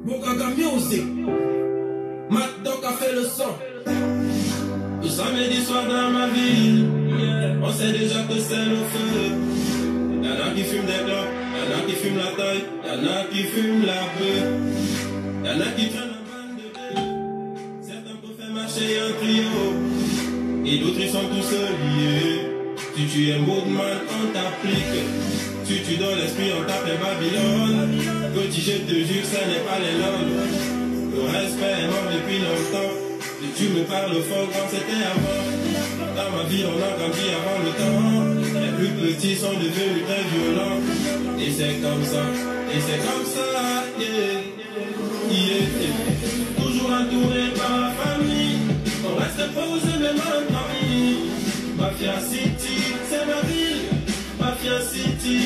Bogaga Music, Matt Doc a fait le son. Tout samedi soir dans ma ville, on sait déjà que c'est le feu. Y'en a qui fument des clopes, y'en a qui fument la taille, y'en a qui fument la bœuf. Y'en a qui traînent en bande de deux. Certains peuvent faire marcher un trio, et d'autres ils sont tous liés. Si tu es Moodman, on t'applique. Si tu donnes l'esprit, on t'appelle Babylone. Petit, je te jure, ce n'est pas les langues. Le respect est mort depuis longtemps. Si tu me parles fort comme c'était avant. Dans ma vie, on a grandi avant le temps. Les plus petits sont devenus très violents. Et c'est comme ça, et c'est comme ça, yeah. Yeah. Toujours entouré par la famille. On reste posé même en famille. Mafia City, c'est ma ville. Mafia City.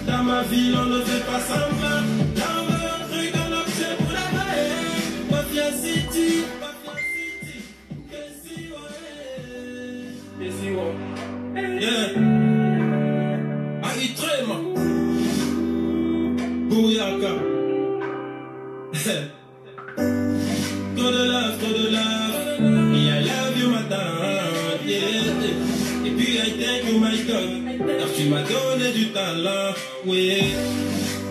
Dans ma ville, on ne fait pas semblant. Dans un truc, on objet pour la maille. Mafia City. Mafia City. Qu'est-ce que yeah. Aïtrema. Bouyaka. Trop de love, trop de love. Me, I love you, madame. Yeah. Et puis, I thank you, my God. Car tu m'as donné du talent. Oui.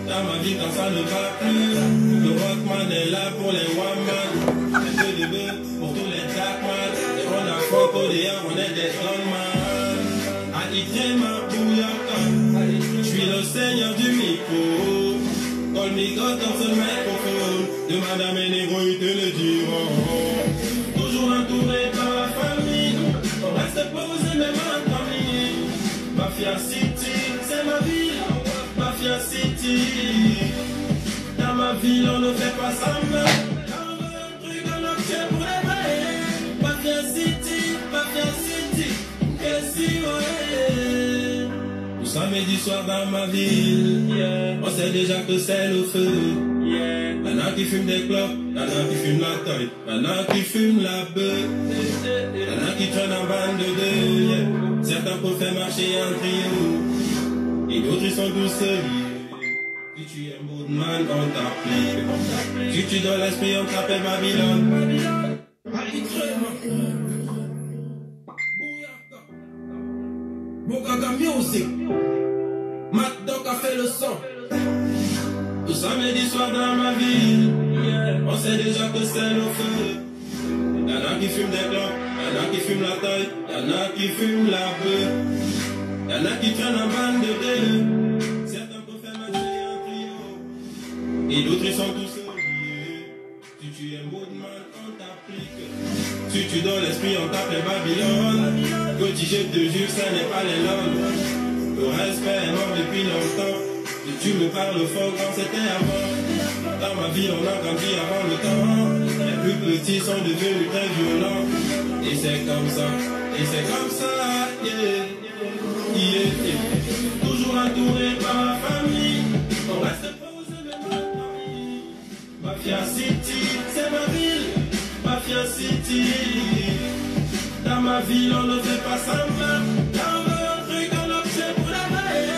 Dans ma vie, quand ça ne va plus. Le rockman est là pour les woman. Un peu de bœuf pour tous les jackman. Et on a photo dehors, on est des gunman. Aïtrema, bouyaka. Je suis le seigneur du micro. Call me God dans ce microphone. Demande à mes négros, ils te le diront. Toujours entouré par la famille. On reste posé même en famille. Mafia City, c'est ma ville. Mafia City. Dans ma ville, on ne fait pas semblant. Dans un truc, on obtient pour les mailles. Mafia City, Mafia City. Qu'est-ce que ouais. Tout samedi soir dans ma ville, yeah. On sait déjà que c'est le feu. Yeah. Y'en a qui fument des clopes, y'en a qui fument la taille, y'en a qui fument la bœuf. Y'en a qui traînent en bande de deux. Yeah. Certains peuvent faire marcher en trio, et d'autres ils sont tous liés. Si tu es Moodman, on t'applique. Si tu donnes l'esprit, on t'appelle Babylone. Bogaga Music, Matt Doc a fait le son. Tout samedi soir dans ma ville, on sait déjà que c'est le feu. Y'en a qui fument des clopes, y'en a qui fument la taille, y'en a qui fument la bœuf. Y'en a qui traînent en bande de deux. Certains peuvent faire marcher un trio, et d'autres ils sont tous liés. Si tu es Moodman, on t'applique. Si tu donnes l'esprit, on t'appelle Babylone. Petit, je te jure, ce n'est pas les langues. Le respect est mort depuis longtemps. Si tu me parles fort comme c'était avant. Dans ma vie, on a grandi avant le temps. Les plus petits sont devenus très violents. Et c'est comme ça, et c'est comme ça, yeah. Yeah. Toujours entouré par la famille. On reste posé même en famille. Mafia City, c'est ma ville. Mafia City. Dans ma ville, on ne fait pas semblant. Dans un truc, on objet pour la maille.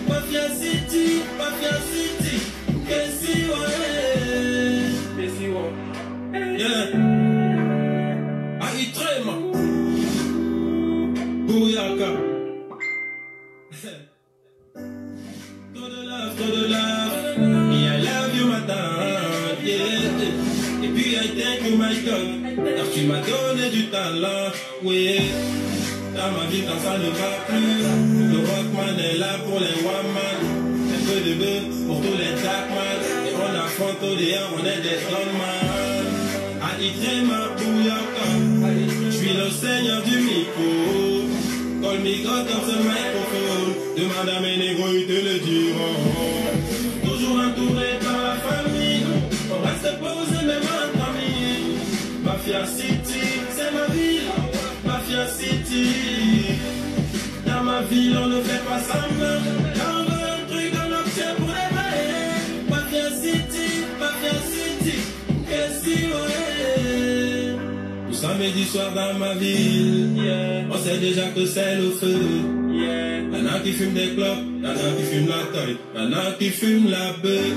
Mafia City, Mafia City. Qu'est-ce que ouais. Qu'est-ce que ouais. Yeah. Aïtrema. Bouyaka. Trop de love, trop de love. Me, I love you, madame. Yeah. Et puis, I thank you, my God. Car tu m'as donné du talent, oui. Dans ma vie, quand ça ne va plus. Le rockman est là pour les woman. Un peu de bœuf pour tous les jackman. Et on affronte au dehors, on est des gunman. Aïtrema, bouyaka. Je suis le seigneur du micro. Call me God dans ce microphone. Demande à mes négros, ils te le diront. Toujours entouré par la famille. On reste posé même en famille. Mafia City, c'est ma ville. Mafia City. Dans ma ville, on ne fait pas semblant. Dans un truc, on obtient pour les mailles. Mafia City, Mafia City. Qu'est-ce que ouais. Tout samedi soir dans ma ville, yeah. On sait déjà que c'est le feu. Y'en a qui fument des clopes, y'en a qui fument la taille, y'en a qui fument la beuh.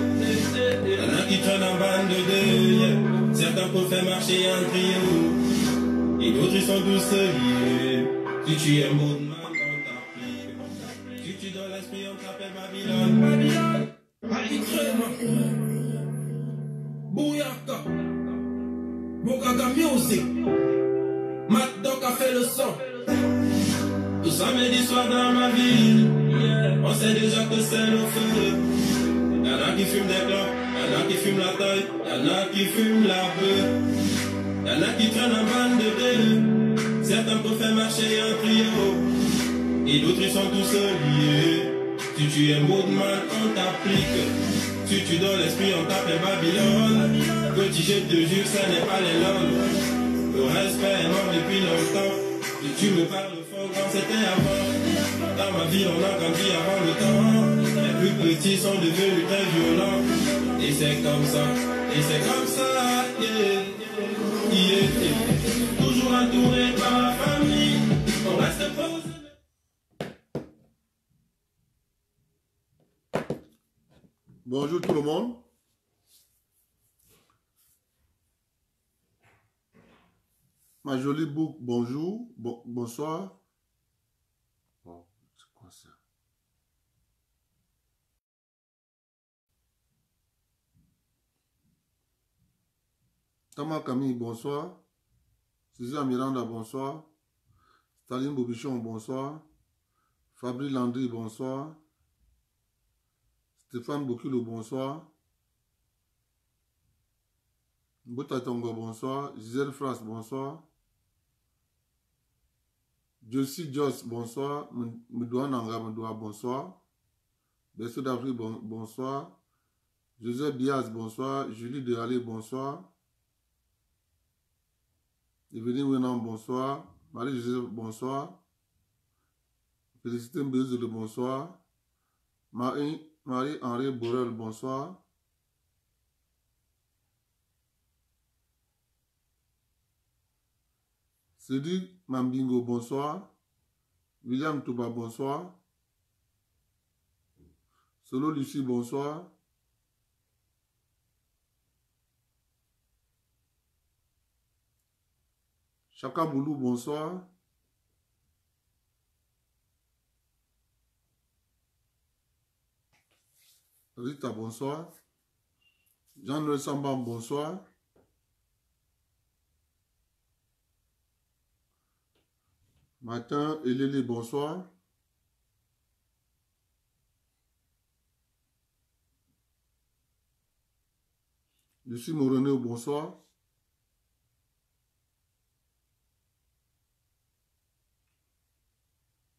Y'en a qui traînent en bande de deux, yeah. Certains pour faire marcher un trio, et d'autres ils sont tous liés. Si tu es beau de mal, on t'applique. Si tu donnes l'esprit, on t'appelle Babylone. Allez, crème, Bouyaka, Bogaga Music, Matt Doc a fait le son. Tout samedi soir dans ma ville, on sait déjà que c'est le feu. Y'en a qui fument des clopes, y'en a qui fument la taille, y'en a qui fument la beuh. Y'en a qui traînent en bande de deux, certains pour faire marcher un trio, et d'autres ils sont tous liés. Si tu es mot de mal, on t'applique. Si tu donnes l'esprit, on t'appelle Babylone. Petit, je te jure, ce n'est pas les langues. Le respect est mort depuis longtemps. Et tu me parles fort quand c'était avant. Dans ma vie, on a grandi avant le temps. Les plus petits sont devenus très violents. Et c'est comme ça, et c'est comme ça, yeah, yeah, yeah. Toujours entouré par la famille, on reste posé. Bonjour tout le monde. Ma jolie boucle, bonjour, bonsoir. Bon, c'est quoi ça? Tama Camille, bonsoir. Suzanne Miranda, bonsoir. Staline Bobichon, bonsoir. Fabri Landry, bonsoir. Stéphane Bokulo, bonsoir. Bota Tongo, bonsoir. Gisèle Fras, bonsoir. Josie Joss, bonsoir. Mdoua Nanga, Mdoua, bonsoir. Besso d'Afrique, bonsoir. Joseph Diaz, bonsoir. Julie Dehalé, bonsoir. Evelyne Wenam, bonsoir. Marie-Joseph, bonsoir. Félicité Mbezole, bonsoir. Marie-Henri Borel, bonsoir. Cédric Mambingo, bonsoir. William Touba, bonsoir. Solo Lucie, bonsoir. Chaka Boulou, bonsoir. Rita, bonsoir. Jean-Noël Sambam, bonsoir. Martin Elele, bonsoir. Lucie Morené, bonsoir.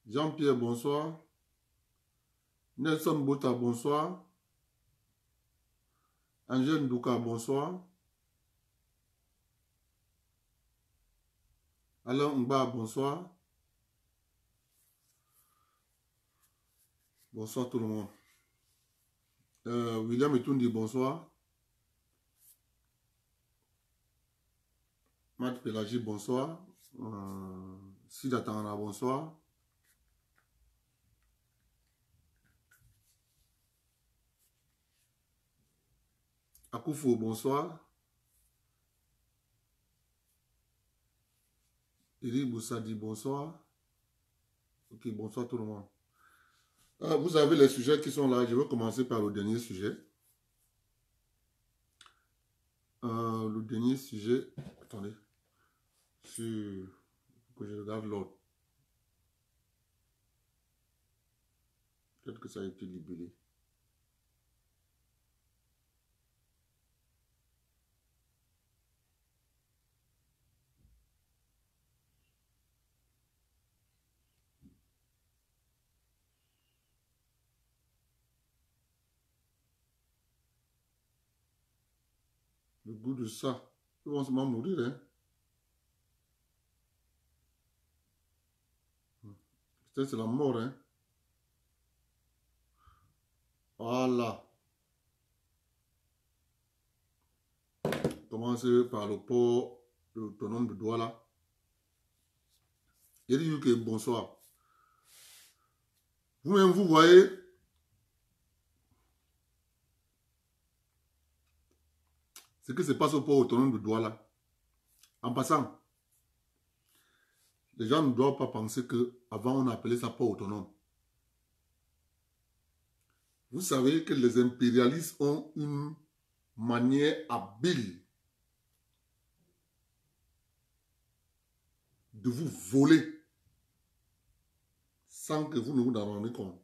Jean-Pierre, bonsoir. Nelson Bota, bonsoir. Angèle Douka, bonsoir. Alain Mba, bonsoir. Bonsoir tout le monde. William Etundi, bonsoir. Matt Pelagie, bonsoir. Sida Tangana, bonsoir. Akoufo, bonsoir. Eri Boussadi, bonsoir. Ok, bonsoir tout le monde. Vous avez les sujets qui sont là. Je vais commencer par le dernier sujet. Le dernier sujet. Attendez. Que je regarde l'autre. Peut-être que ça a été libellé. Le goût de ça. Ils vont se mourir, hein. Peut-être c'est la mort, hein. Voilà. Commencez par le port autonome de Douala. Il dit que bonsoir. Vous-même, vous voyez, ce qui se passe au port autonome de Douala. En passant, les gens ne doivent pas penser qu'avant on appelait ça port autonome. Vous savez que les impérialistes ont une manière habile de vous voler sans que vous ne vous en rendiez compte.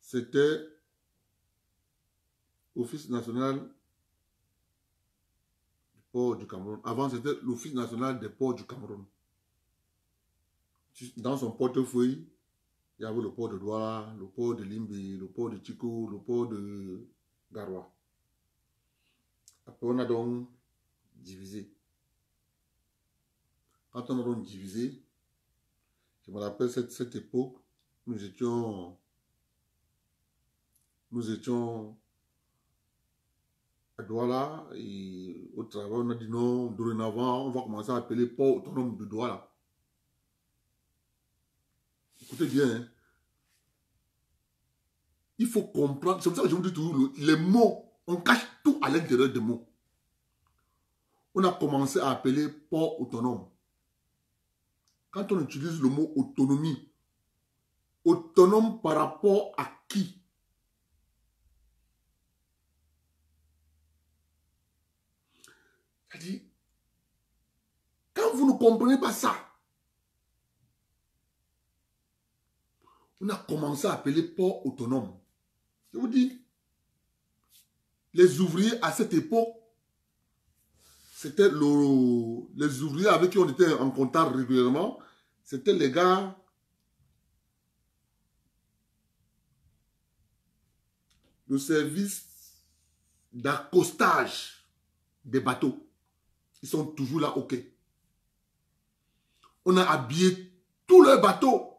C'était l'Office national du port du Cameroun. Avant, c'était l'Office national des ports du Cameroun. Dans son portefeuille, il y avait le port de Douala, le port de Limbe, le port de Tchiko, le port de Garoua. Après, on a donc divisé. Quand on a donc divisé, je me rappelle cette époque, nous étions à Douala et au travail, on a dit non, dorénavant, on va commencer à appeler port autonome de Douala. Écoutez bien, hein. Il faut comprendre, c'est pour ça que je vous dis toujours, les mots, on cache tout à l'intérieur des mots. On a commencé à appeler port autonome. Quand on utilise le mot autonomie, autonome par rapport à qui? C'est-à-dire, quand vous ne comprenez pas ça, on a commencé à appeler port autonome. Je vous dis, les ouvriers à cette époque, c'était les ouvriers avec qui on était en contact régulièrement, c'était les gars le service d'accostage des bateaux. Ils sont toujours là, ok. On a habillé tous les bateaux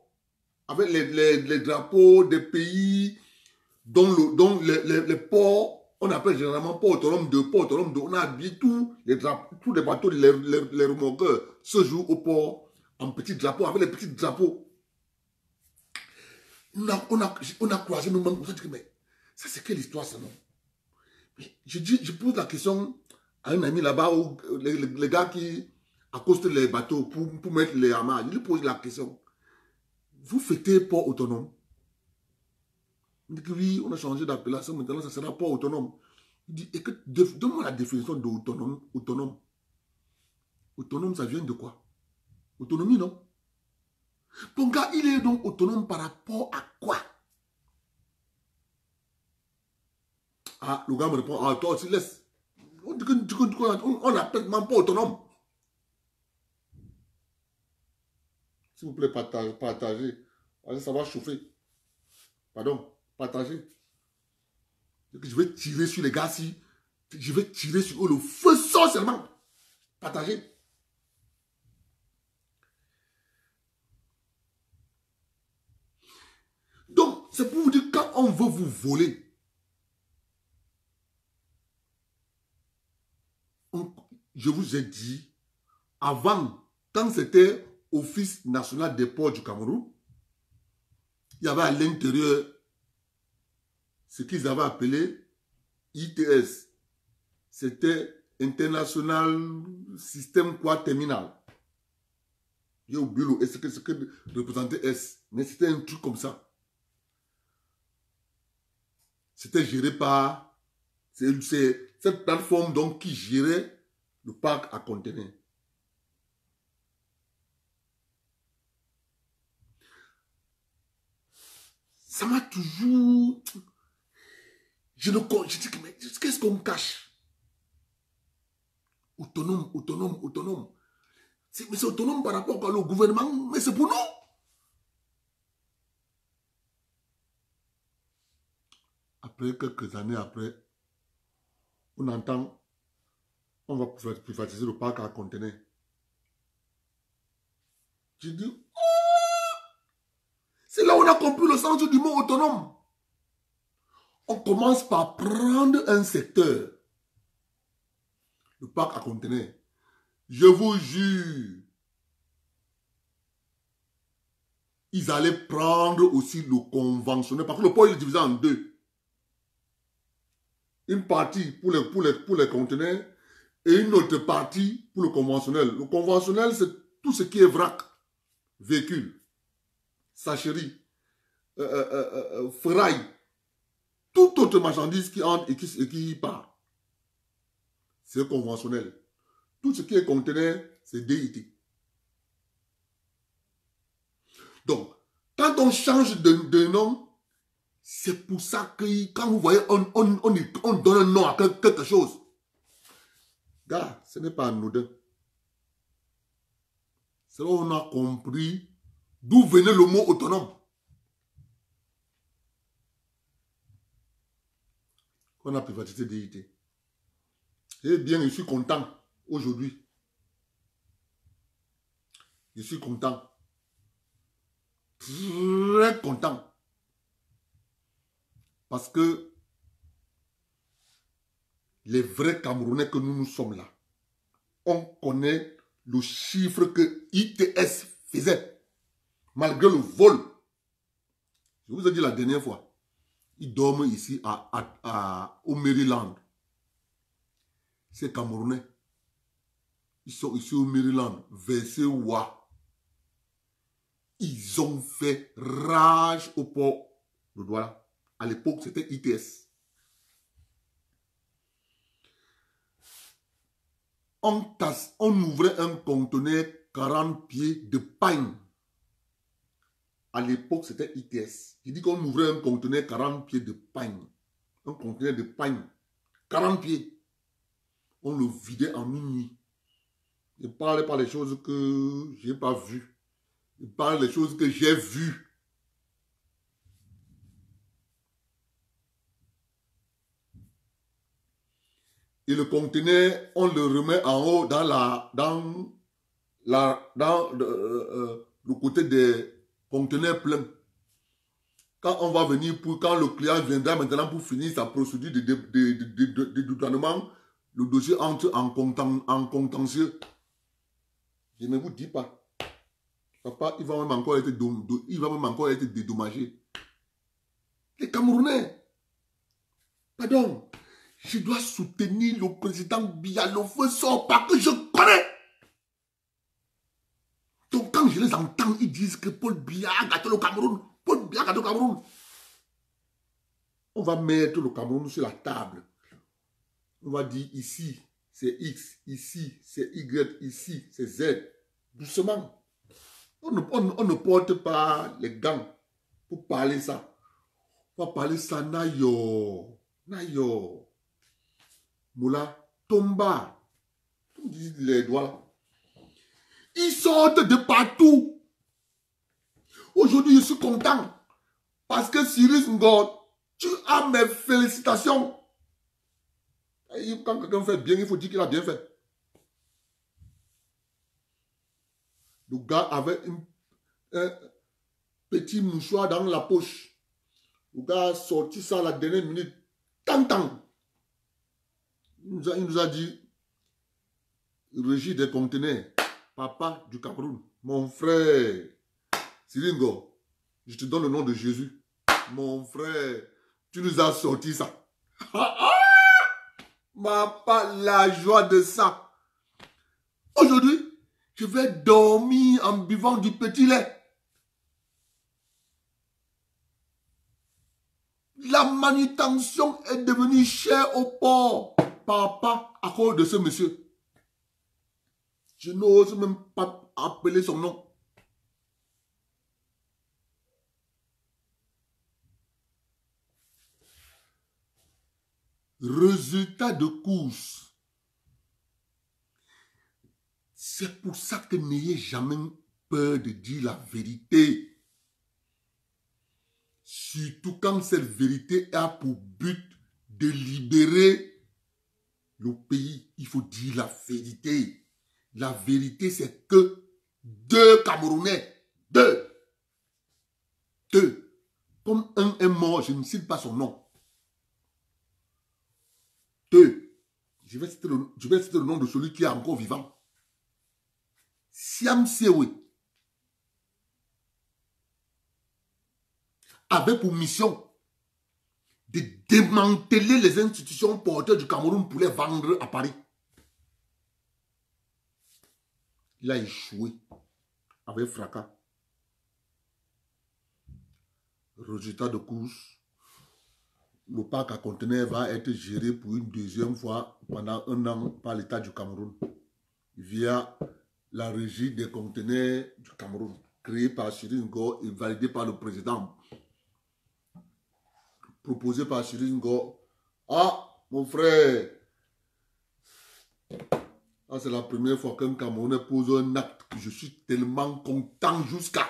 avec les drapeaux des pays dont les ports, on appelle généralement port autonome 2, port autonome 2. On a habillé tous les bateaux, les remorqueurs, ce jour au port, en petits drapeaux, avec les petits drapeaux. On a croisé nos mains, on s'est dit, mais ça c'est quelle histoire ça, non? Mais je pose la question à un ami là-bas, les gars qui accostent les bateaux pour mettre les amarres. Je lui pose la question, vous fêtez port autonome? Il dit que oui, on a changé d'appellation, maintenant ça sera port autonome. Il dit, écoute, donne-moi la définition d'autonome. Autonome, ça vient de quoi? Autonomie, non? Ton gars, il est donc autonome par rapport à quoi? Ah, le gars me répond, ah, toi aussi, laisse. On appelle même pas autonome. S'il vous plaît, partagez. Allez, ça va chauffer. Pardon, partagez. Je vais tirer sur les gars si. Je vais tirer sur eux. Le feu sort seulement. Partagez. Donc, c'est pour vous dire, quand on veut vous voler, je vous ai dit, avant, quand c'était Office national des ports du Cameroun, il y avait à l'intérieur ce qu'ils avaient appelé ITS. C'était International System quoi Terminal. J'ai oublié ce que représentait S. Mais c'était un truc comme ça. C'était géré par cette plateforme donc qui gérait le parc à conteneurs. Ça m'a toujours... Je dis que, mais qu'est-ce qu'on me cache? Autonome. Mais c'est autonome par rapport au gouvernement, mais c'est pour nous. Après, quelques années après, on entend, on va privatiser le parc à conteneurs. Je dis, oh! C'est là où on a compris le sens du mot autonome. On commence par prendre un secteur, le parc à conteneurs. Je vous jure, ils allaient prendre aussi le conventionnel. Parce que le port, il est divisé en deux. Une partie pour les conteneurs et une autre partie pour le conventionnel. Le conventionnel, c'est tout ce qui est vrac, véhicule, sacherie, ferraille, toute autre marchandise qui entre et qui part. C'est conventionnel. Tout ce qui est conteneur, c'est DIT. Donc, quand on change de nom, c'est pour ça que quand vous voyez, on donne un nom à quelque chose. Gars, ce n'est pas anodin. C'est là où on a compris d'où venait le mot autonome. On a privatisé DIT. Eh bien, je suis content aujourd'hui. Je suis content. Très content. Parce que les vrais Camerounais que nous sommes là, on connaît le chiffre que ITS faisait, malgré le vol. Je vous ai dit la dernière fois, ils dorment ici au Maryland. Ces Camerounais, ils sont ici au Maryland, versés Wa. Ils ont fait rage au port de Douala. À l'époque, c'était ITS. On ouvrait un conteneur 40 pieds de pain. À l'époque, c'était ITS. Il dit qu'on ouvrait un conteneur 40 pieds de pain. Un conteneur de pain. 40 pieds. On le vidait en une nuit. Je ne parlais pas des choses que je n'ai pas vues. Je parle des choses que j'ai vues. Et le conteneur, on le remet en haut dans le côté des conteneurs pleins. Quand on va venir, quand le client viendra maintenant pour finir sa procédure de dédouanement, le dossier entre en contentieux. Je ne vous dis pas. Papa, il va même encore être dédommagé. Les Camerounais, pardon, je dois soutenir le président Biya. Le feu sort pas que je connais. Donc quand je les entends, ils disent que Paul Biya a gâté le Cameroun. Paul Biya a gâté le Cameroun. On va mettre le Cameroun sur la table. On va dire ici, c'est X, ici, c'est Y, ici, c'est Z. Doucement. On ne porte pas les gants pour parler ça. On va parler ça, Nayo. Nayo. Moula, Tomba. Comme disent les doigts là. Ils sortent de partout. Aujourd'hui, je suis content. Parce que Cyrus Ngor, tu as mes félicitations. Et quand quelqu'un fait bien, il faut dire qu'il a bien fait. Le gars avait un petit mouchoir dans la poche. Le gars a sorti ça à la dernière minute. Tant. Il nous a dit, Régis des conteneurs, papa du Cameroun, mon frère, Siringo, je te donne le nom de Jésus. Mon frère, tu nous as sorti ça. Papa, la joie de ça. Aujourd'hui, je vais dormir en buvant du petit lait. La manutention est devenue chère au port. Papa, à cause de ce monsieur. Je n'ose même pas appeler son nom. Résultat de course. C'est pour ça que n'ayez jamais peur de dire la vérité. Surtout quand cette vérité a pour but de libérer le pays. Il faut dire la vérité. La vérité, c'est que 2 Camerounais, 2. Comme un est mort, je ne cite pas son nom. 2. Je vais citer le nom de celui qui est encore vivant. Siam Sewe. avait pour mission de démanteler les institutions porteurs du Cameroun pour les vendre à Paris. Il a échoué avec fracas. Résultat de course, le parc à conteneurs va être géré pour une deuxième fois pendant 1 an par l'État du Cameroun via la régie des conteneurs du Cameroun, créée par Cyril Ngo et validée par le président. Proposé par Cyril Ngo. Ah, mon frère, c'est la première fois qu'un Camerounais pose un acte que je suis tellement content jusqu'à.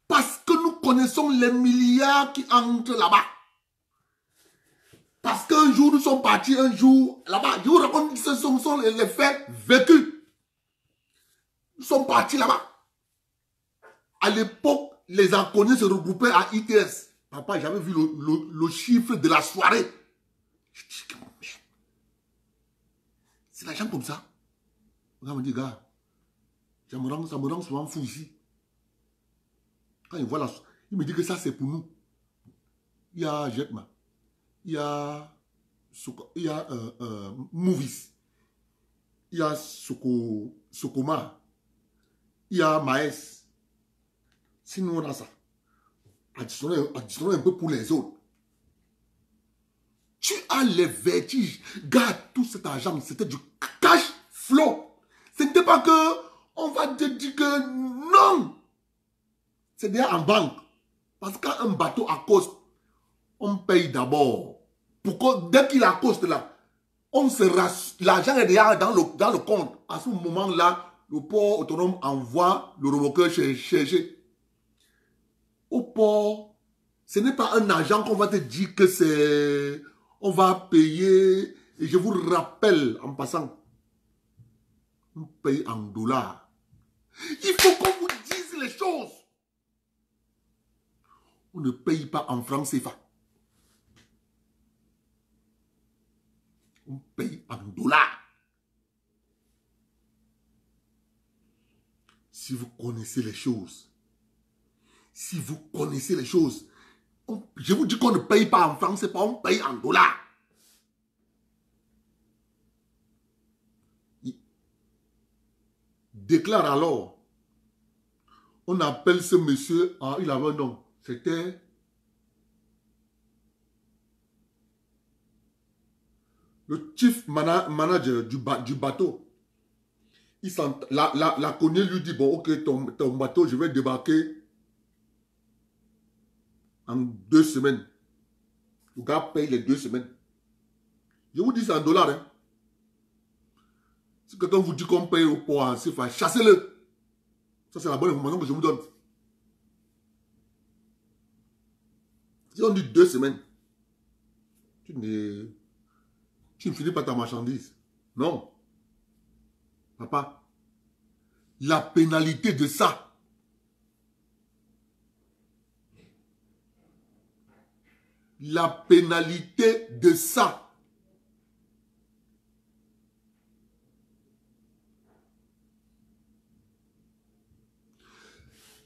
Parce que nous connaissons les milliards qui entrent là-bas. Parce qu'un jour, nous sommes partis un jour là-bas. Je vous raconte que ce sont les faits vécus. Nous sommes partis là-bas. À l'époque, les inconnus se regroupaient à ITS. Papa, j'avais vu le chiffre de la soirée. Je dis, merde. C'est l'argent comme ça. On me dit, gars, ça me rend souvent fou ici. Quand il voit la... Il me dit que ça, c'est pour nous. Il y a Jetma. Il y a Movies. Il y a Sokoma. Il y a Maes. Si nous on a ça, additionnons un peu pour les autres. Tu as les vertiges. Garde tout cet argent. C'était du cash flow. Ce n'était pas que on va te dire que non. C'est déjà en banque. Parce qu'un bateau accoste, on paye d'abord. Pourquoi dès qu'il accoste là, l'argent est déjà dans le compte. À ce moment-là, le port autonome envoie le remorqueur chercher. Au port, ce n'est pas un argent qu'on va te dire que c'est... On va payer. Et je vous rappelle en passant, on paye en dollars. Il faut qu'on vous dise les choses. On ne paye pas en francs CFA. On paye en dollars. Si vous connaissez les choses, je vous dis qu'on ne paye pas en francs CFA, on paye en dollars. Déclare alors. On appelle ce monsieur, il avait un nom. C'était le chief manager du bateau. La connaît lui dit, bon, ok, ton bateau, je vais débarquer en 2 semaines. Le gars paye les 2 semaines. Je vous dis, c'est en dollars. Hein. Si quelqu'un vous dit qu'on paye au port en CFA, chassez-le. Ça, c'est la bonne information que je vous donne. Si on dit 2 semaines, tu ne finis pas ta marchandise. Non. Papa, la pénalité de ça,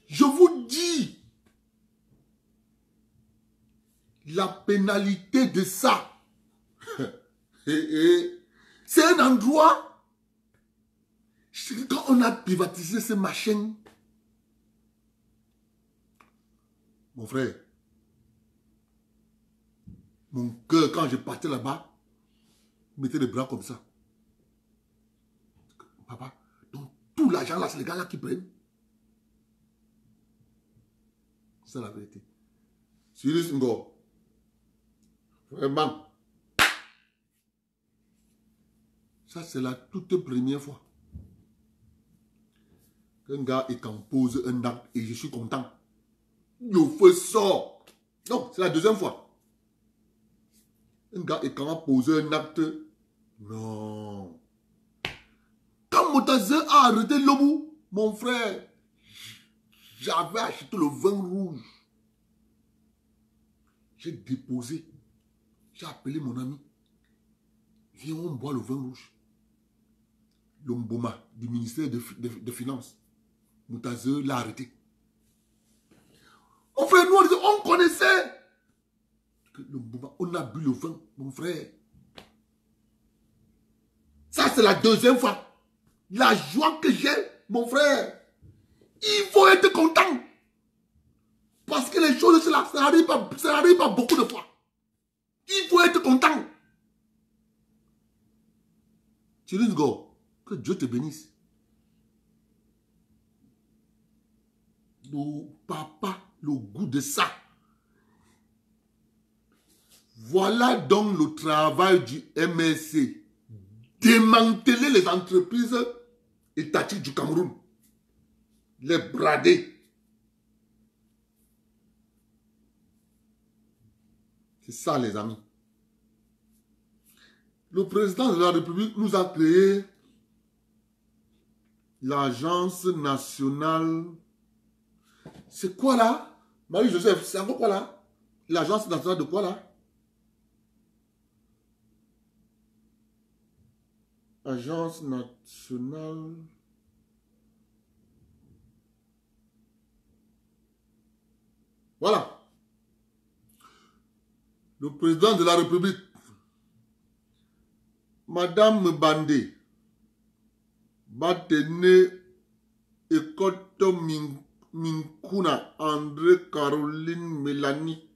je vous dis, la pénalité de ça, c'est un endroit, quand on a privatisé ces machines, mon frère, mon cœur, quand je partais là-bas, je mettais les bras comme ça. Papa, donc tout l'argent là, c'est les gars là qui prennent. C'est la vérité. Cyril Ngo, vraiment, ça c'est la toute première fois qu'un gars il compose un acte et je suis content. Le feu sort. Donc, c'est la deuxième fois. Un gars il compose un acte. Non. Quand Moutaze a arrêté l'obou, mon frère, j'avais acheté le vin rouge. J'ai déposé. J'ai appelé mon ami. Viens, on boit le vin rouge. L'Omboma du ministère de Finances. Moutaze l'a arrêté. Mon frère, nous, on connaissait. Que le mouvement, on a bu le vin, mon frère. Ça, c'est la deuxième fois. La joie que j'ai, mon frère. Il faut être content. Parce que les choses, là, ça n'arrive pas beaucoup de fois. Il faut être content. Chiringo, que Dieu te bénisse. Le papa, le goût de ça. Voilà donc le travail du MSC. Démanteler les entreprises étatiques du Cameroun. Les brader. C'est ça, les amis. Le président de la République nous a créé l'Agence nationale. C'est quoi là? Marie-Joseph, c'est encore quoi là? L'Agence nationale de quoi là? Agence nationale. Voilà. Le président de la République, Madame Bandé, Batene Ekoto Minkuna André Caroline Mélanie,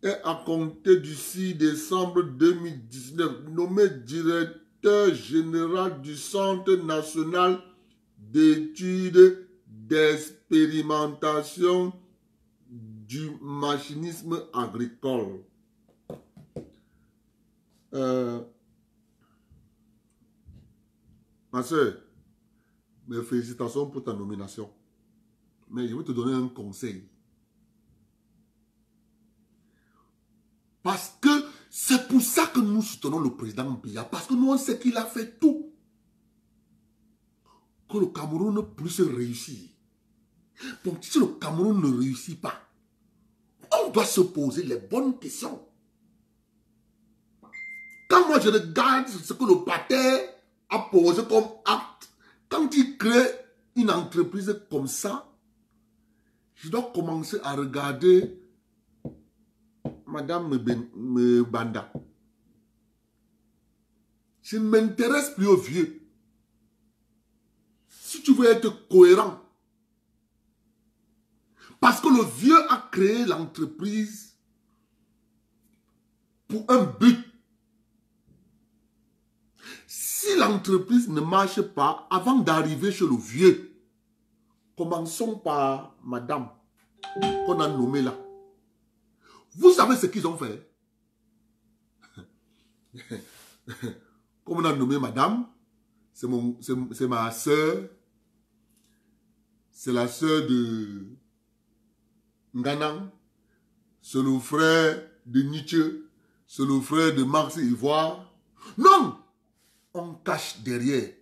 est à compter du 6 décembre 2019 nommé directeur général du Centre national d'études d'expérimentation du machinisme agricole. Ma soeur, mes félicitations pour ta nomination. Mais je vais te donner un conseil. Parce que c'est pour ça que nous soutenons le président Biya. Parce que nous, on sait qu'il a fait tout. Que le Cameroun puisse réussir. Donc si le Cameroun ne réussit pas, on doit se poser les bonnes questions. Quand moi je regarde ce que le pater a posé comme acte, quand il crée une entreprise comme ça, je dois commencer à regarder Madame Banda. Je ne m'intéresse plus aux vieux. Si tu veux être cohérent, parce que le vieux a créé l'entreprise pour un but. Si l'entreprise ne marche pas, avant d'arriver chez le vieux, commençons par Madame qu'on a nommée là. Vous savez ce qu'ils ont fait? Comme on a nommé Madame, c'est ma soeur, c'est la soeur de Nganang, c'est le frère de Nietzsche, c'est le frère de Marx Ivoire. Non! On cache derrière.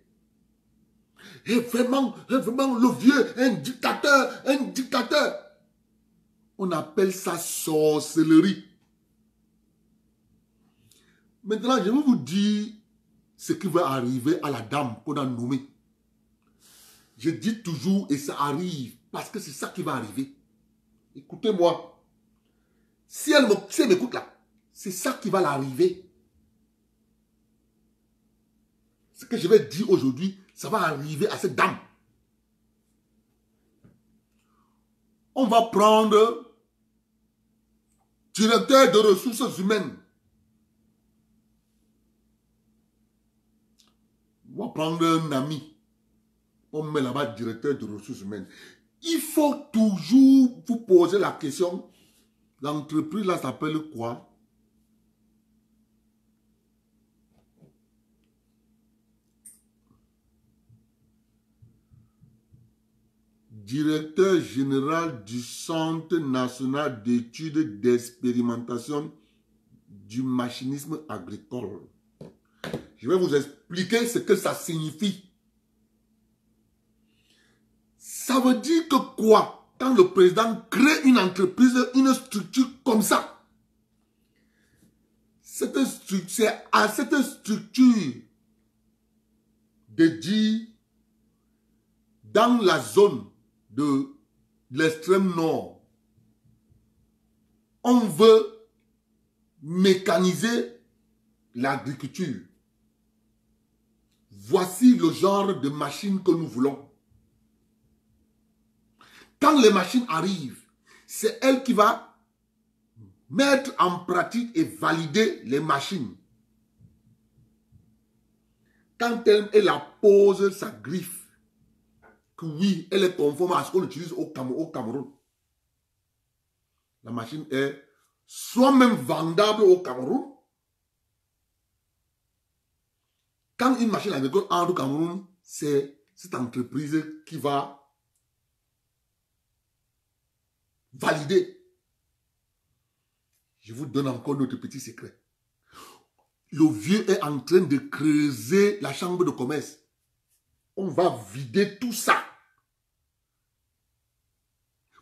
Et vraiment, le vieux, un dictateur. On appelle ça sorcellerie. Maintenant, je vais vous dire ce qui va arriver à la dame qu'on a nommée. Je dis toujours, et ça arrive, parce que c'est ça qui va arriver. Écoutez-moi. Si elle m'écoute là, c'est ça qui va l'arriver. Ce que je vais dire aujourd'hui, ça va arriver à cette dame. On va prendre directeur de ressources humaines. On va prendre un ami. On met là-bas directeur de ressources humaines. Il faut toujours vous poser la question, l'entreprise là s'appelle quoi? Directeur général du Centre national d'études d'expérimentation du machinisme agricole. Je vais vous expliquer ce que ça signifie. Ça veut dire que quoi? Quand le président crée une entreprise, une structure comme ça, c'est à cette structure de dire dans la zone de l'extrême nord On veut mécaniser l'agriculture. Voici le genre de machine que nous voulons. Quand les machines arrivent, c'est elle qui va mettre en pratique et valider les machines. Quand elle appose sa griffe, que oui, elle est conforme à ce qu'on utilise au Cameroun, la machine est soit même vendable au Cameroun. Quand une machine agricole entre au Cameroun, c'est cette entreprise qui va valider. Je vous donne encore notre petit secret. Le vieux est en train de creuser la chambre de commerce. On va vider tout ça.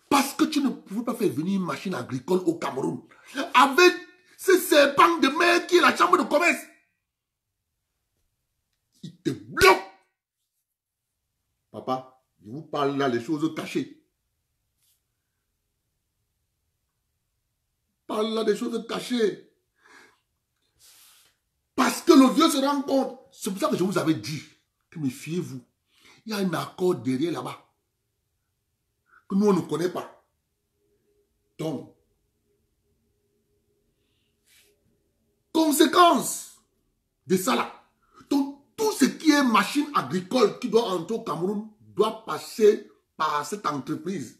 Parce que tu ne pouvais pas faire venir une machine agricole au Cameroun. Avec ce serpent de mer qui est la chambre de commerce. Il te bloque. Papa, je vous parle là les choses cachées. Parle là des choses cachées. Parce que le vieux se rend compte. C'est pour ça que je vous avais dit que méfiez-vous. Il y a un accord derrière là-bas. Que nous, on ne connaît pas. Donc, conséquence de ça là. Donc, tout ce qui est machine agricole qui doit entrer au Cameroun doit passer par cette entreprise.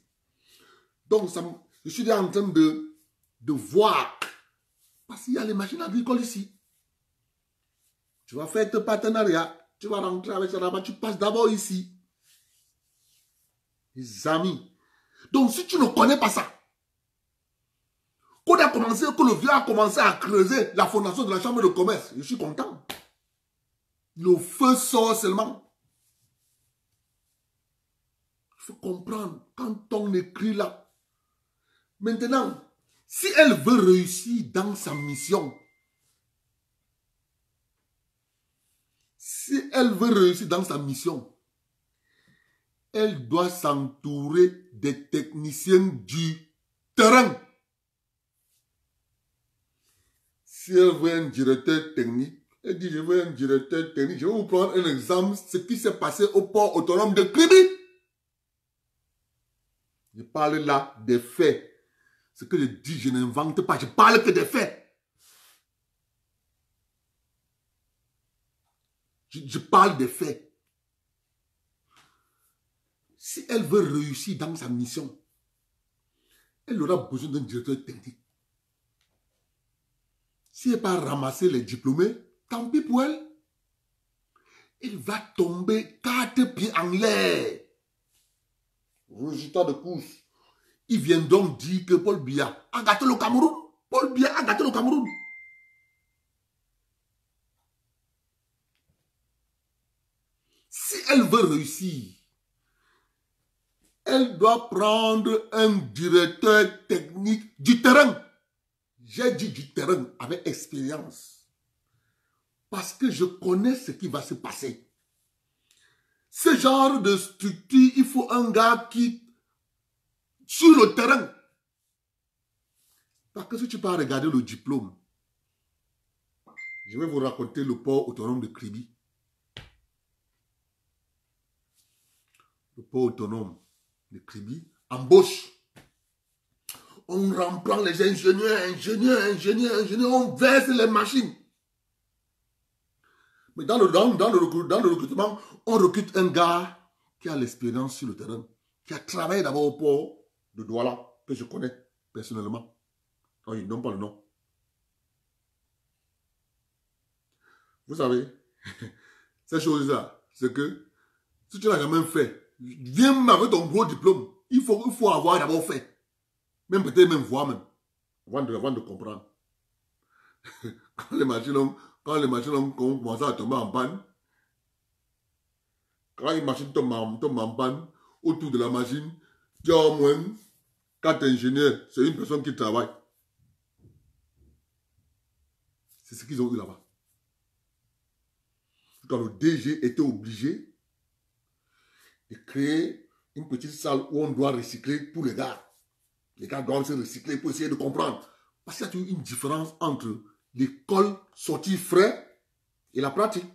Donc, ça, je suis en train de voir. Parce qu'il y a les machines agricoles ici. Tu vas faire tes partenariats. Tu vas rentrer avec ça là-bas. Tu passes d'abord ici. Les amis. Donc, si tu ne connais pas ça, que le vieux a commencé à creuser la fondation de la chambre de commerce, je suis content. Le feu sort seulement. Il faut comprendre. Quand on écrit là. Maintenant, si elle veut réussir dans sa mission, elle doit s'entourer des techniciens du terrain. Si elle veut un directeur technique, elle dit je veux un directeur technique. Je vais vous prendre un exemple, ce qui s'est passé au port autonome de Kribi. Je parle là des faits. Ce que je dis, je n'invente pas, je parle que des faits. Je parle des faits. Si elle veut réussir dans sa mission, elle aura besoin d'un directeur technique. Si elle va ramasser les diplômés, tant pis pour elle. Elle va tomber 4 pieds en l'air. Résultat de course. Ils viennent donc dire que Paul Biya a gâté le Cameroun. Paul Biya a gâté le Cameroun. Si elle veut réussir, elle doit prendre un directeur technique du terrain. J'ai dit du terrain avec expérience. Parce que je connais ce qui va se passer. Ce genre de structure, il faut un gars qui, sur le terrain. Parce que si tu peux regarder le diplôme, je vais vous raconter le port autonome de Kribi. Le port autonome de Kribi embauche. On reprend les ingénieurs, on verse les machines. Mais dans le recrutement, on recrute un gars qui a l'expérience sur le terrain, qui a travaillé d'abord au port de Douala, que je connais personnellement. Non, il ne donne pas le nom. Vous savez, ces choses-là, c'est que si tu n'as jamais fait, viens avec ton gros diplôme. Il faut avoir d'abord fait. Même peut-être même voir même. Avant de comprendre. Quand les machines ont commencé à tomber en panne, quand une machine tombe en panne, autour de la machine, il y a au moins 4 ingénieurs. C'est une personne qui travaille. C'est ce qu'ils ont eu là-bas. Quand le DG était obligé de créer une petite salle où on doit recycler tous les gars. Les gars doivent se recycler pour essayer de comprendre. Parce qu'il y a toujours une différence entre l'école sortie frais et la pratique.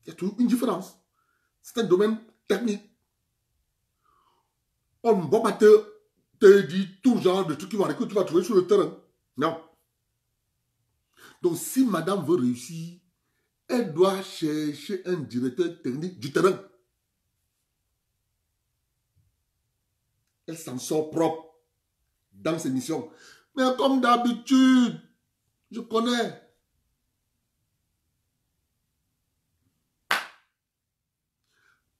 Il y a toujours une différence. C'est un domaine technique. On ne va pas te dire tout genre de trucs que tu vas trouver sur le terrain. Non. Donc, si madame veut réussir, elle doit chercher un directeur technique du terrain. Elle s'en sort propre dans ses missions. Mais comme d'habitude, je connais.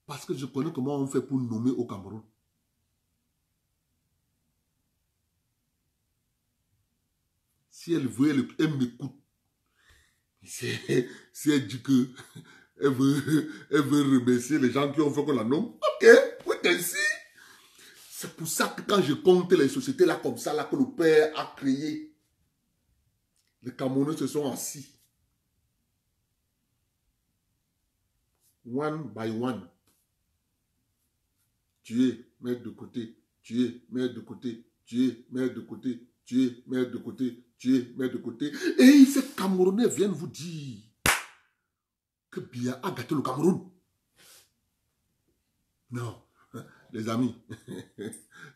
Parce que je connais comment on fait pour nommer au Cameroun. Si elle veut, elle m'écoute. Si elle dit que elle veut remercier les gens qui ont fait qu'on la nomme, ok, oui, ainsi. C'est pour ça que quand je compte les sociétés là comme ça, là que le père a créé, les Camerounais se sont assis. One by one. Tu es, mettre de côté. Tu es, mettre de côté. Tu es, mettre de côté. Tu es, mettre de côté. Tu es, mettre de côté. Et ces Camerounais viennent vous dire que Biya a gâté le Cameroun. Non, les amis,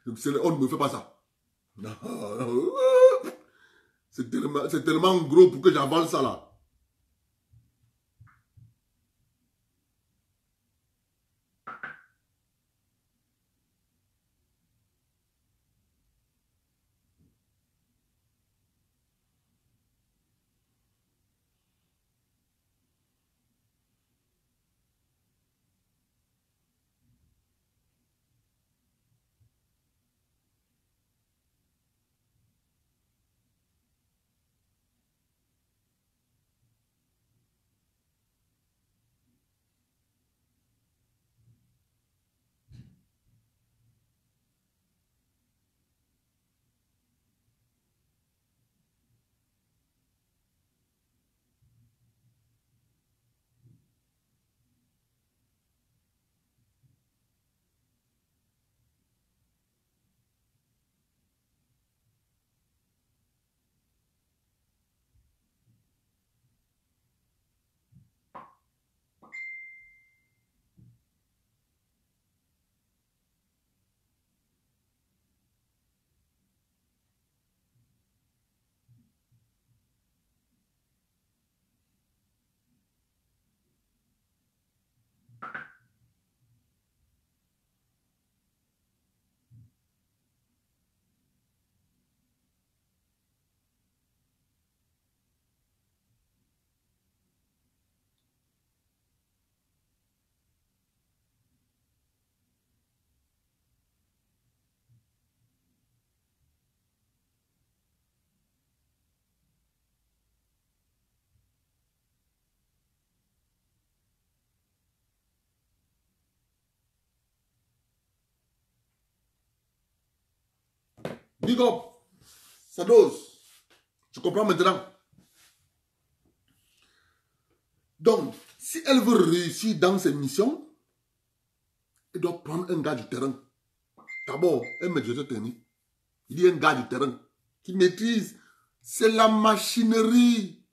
on ne me fait pas ça. Non, c'est tellement gros pour que j'avale ça là. Big up, ça dose. Tu comprends maintenant? Donc, si elle veut réussir dans ses missions, elle doit prendre un gars du terrain. D'abord, un médiateur technique. Il dit un gars du terrain qui maîtrise. C'est la machinerie.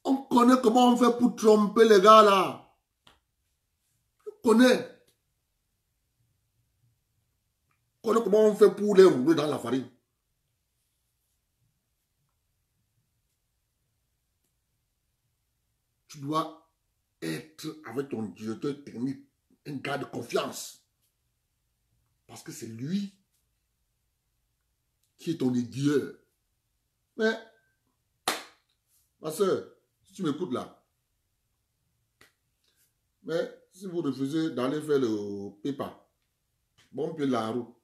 On connaît comment on fait pour tromper les gars là. On connaît. On connaît comment on fait pour les rouler dans la farine. Tu dois être avec ton directeur technique un gars de confiance. Parce que c'est lui qui est ton aiguilleur. Mais, ma soeur, si tu m'écoutes là, mais si vous refusez d'aller faire le PEPA, bon pied la roue.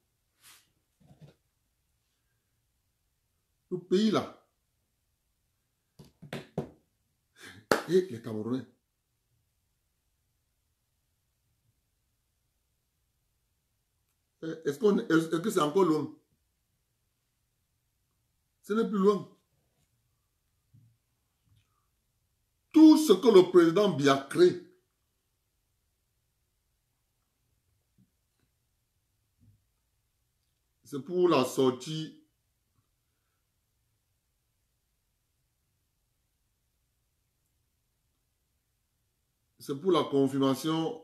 Le pays là, et les Camerounais, est-ce que c'est encore loin? Ce n'est plus loin. Tout ce que le président Biya crée, C'est pour la sortie. C'est pour la confirmation.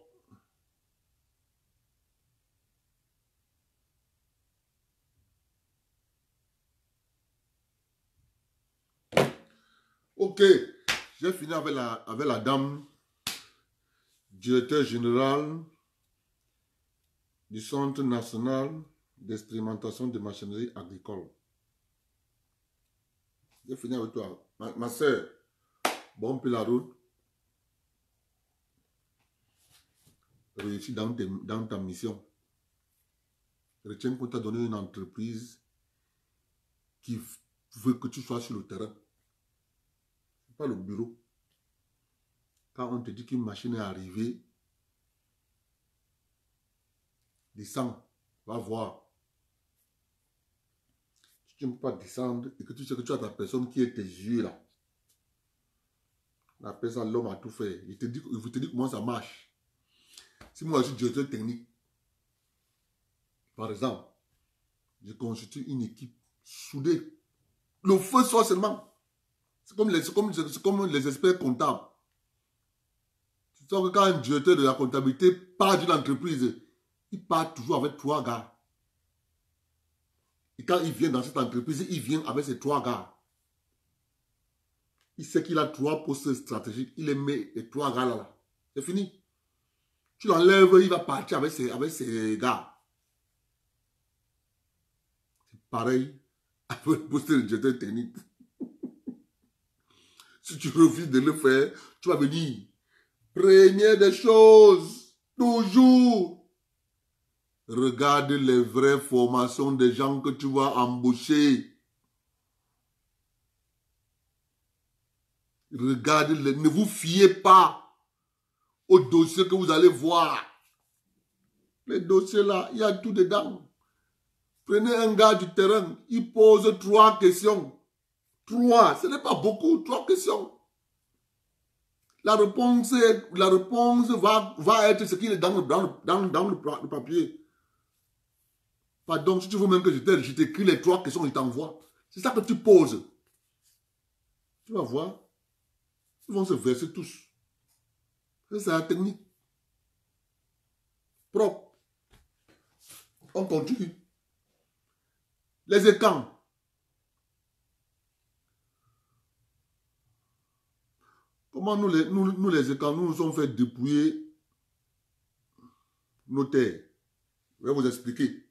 Ok, j'ai fini avec la dame, directeur général du Centre national d'expérimentation de machinerie agricole. J'ai fini avec toi. Ma soeur, bon peu la route. Réussis dans ta mission. Retiens qu'on t'a donné une entreprise qui veut que tu sois sur le terrain. Ce n'est pas le bureau. Quand on te dit qu'une machine est arrivée, descends, va voir. Si tu ne peux pas descendre et que tu sais que tu as ta personne qui est tes yeux là, la personne, l'homme a tout fait. Il vous te dit comment ça marche. Si moi je suis directeur technique, par exemple, je constitue une équipe soudée. Le feu soit seulement. C'est comme les experts comptables. Tu sais que quand un directeur de la comptabilité part d'une entreprise, il part toujours avec 3 gars. Et quand il vient dans cette entreprise, il vient avec ses 3 gars. Il sait qu'il a 3 postes stratégiques. Il les met, les 3 gars là. C'est fini. Tu l'enlèves, il va partir avec ses gars. C'est pareil avec le poste de directeur technique. Si tu refuses de le faire, tu vas venir. Première des choses, toujours, regarde les vraies formations des gens que tu vas embaucher. Regardez-les, ne vous fiez pas aux dossiers que vous allez voir. Les dossiers là, il y a tout dedans. Prenez un gars du terrain, il pose 3 questions. 3, ce n'est pas beaucoup, 3 questions. La réponse va être ce qui est dans le papier. Pardon, si tu veux même que je t'écris les 3 questions, je t'envoie. C'est ça que tu poses. Tu vas voir. Ils vont se verser tous. C'est la technique. Propre. On continue. Les écrans. Comment nous les écrans, nous sommes fait dépouiller nos terres. Je vais vous expliquer.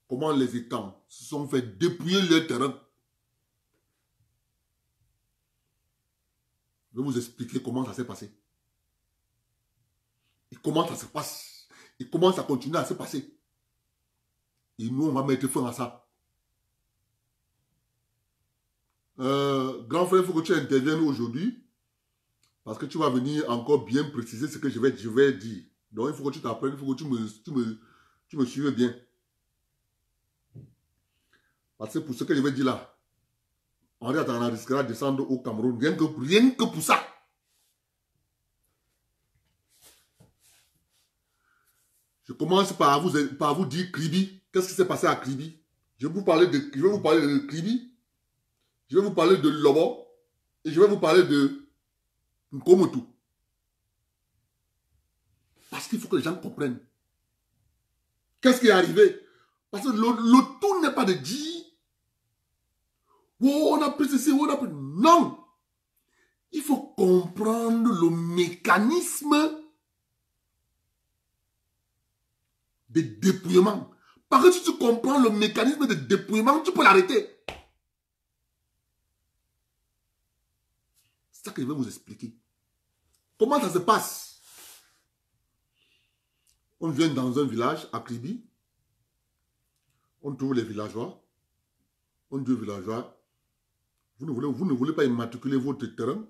Comment les étangs se sont fait dépouiller leur terrain. Je vais vous expliquer comment ça s'est passé. Et comment ça se passe. Et comment ça continue à se passer. Et nous, on va mettre fin à ça. Grand frère, il faut que tu interviennes aujourd'hui. Parce que tu vas venir encore bien préciser ce que je vais dire. Donc, il faut que tu t'apprennes, il faut que tu me suives bien. Parce que pour ce que je vais dire là, on risquera de descendre au Cameroun. Rien que pour ça. Je commence par vous dire Kribi. Qu'est-ce qui s'est passé à Kribi? Je vais vous parler de Kribi. Je vais vous parler de Lobo. Et je vais vous parler de Nkomotu. Parce qu'il faut que les gens comprennent. Qu'est-ce qui est arrivé? Parce que le tout n'est pas de dire oh, on a pris ceci, on a pris... Non! Il faut comprendre le mécanisme de dépouillement. Parce que si tu comprends le mécanisme de dépouillement, tu peux l'arrêter. C'est ça que je vais vous expliquer. Comment ça se passe? On vient dans un village, à Kribi. On trouve les villageois. On dit aux villageois, vous ne voulez pas immatriculer votre terrain?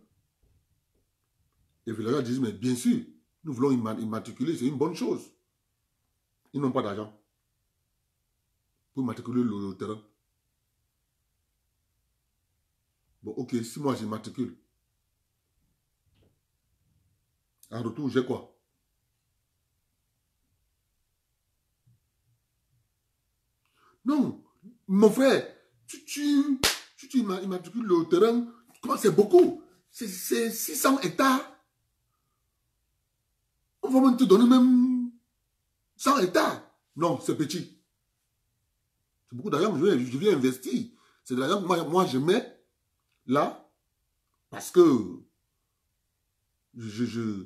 Les villageois disent, mais bien sûr, nous voulons immatriculer, c'est une bonne chose. Ils n'ont pas d'argent pour immatriculer le terrain. Bon, ok, si moi j'immatricule, en retour, j'ai quoi? Non, mon frère, tu immatricules le terrain, comment c'est beaucoup? C'est 600 hectares. On va même te donner même 100 hectares. Non, c'est petit. C'est beaucoup d'argent, je viens investir. C'est de l'argent que moi je mets là parce que je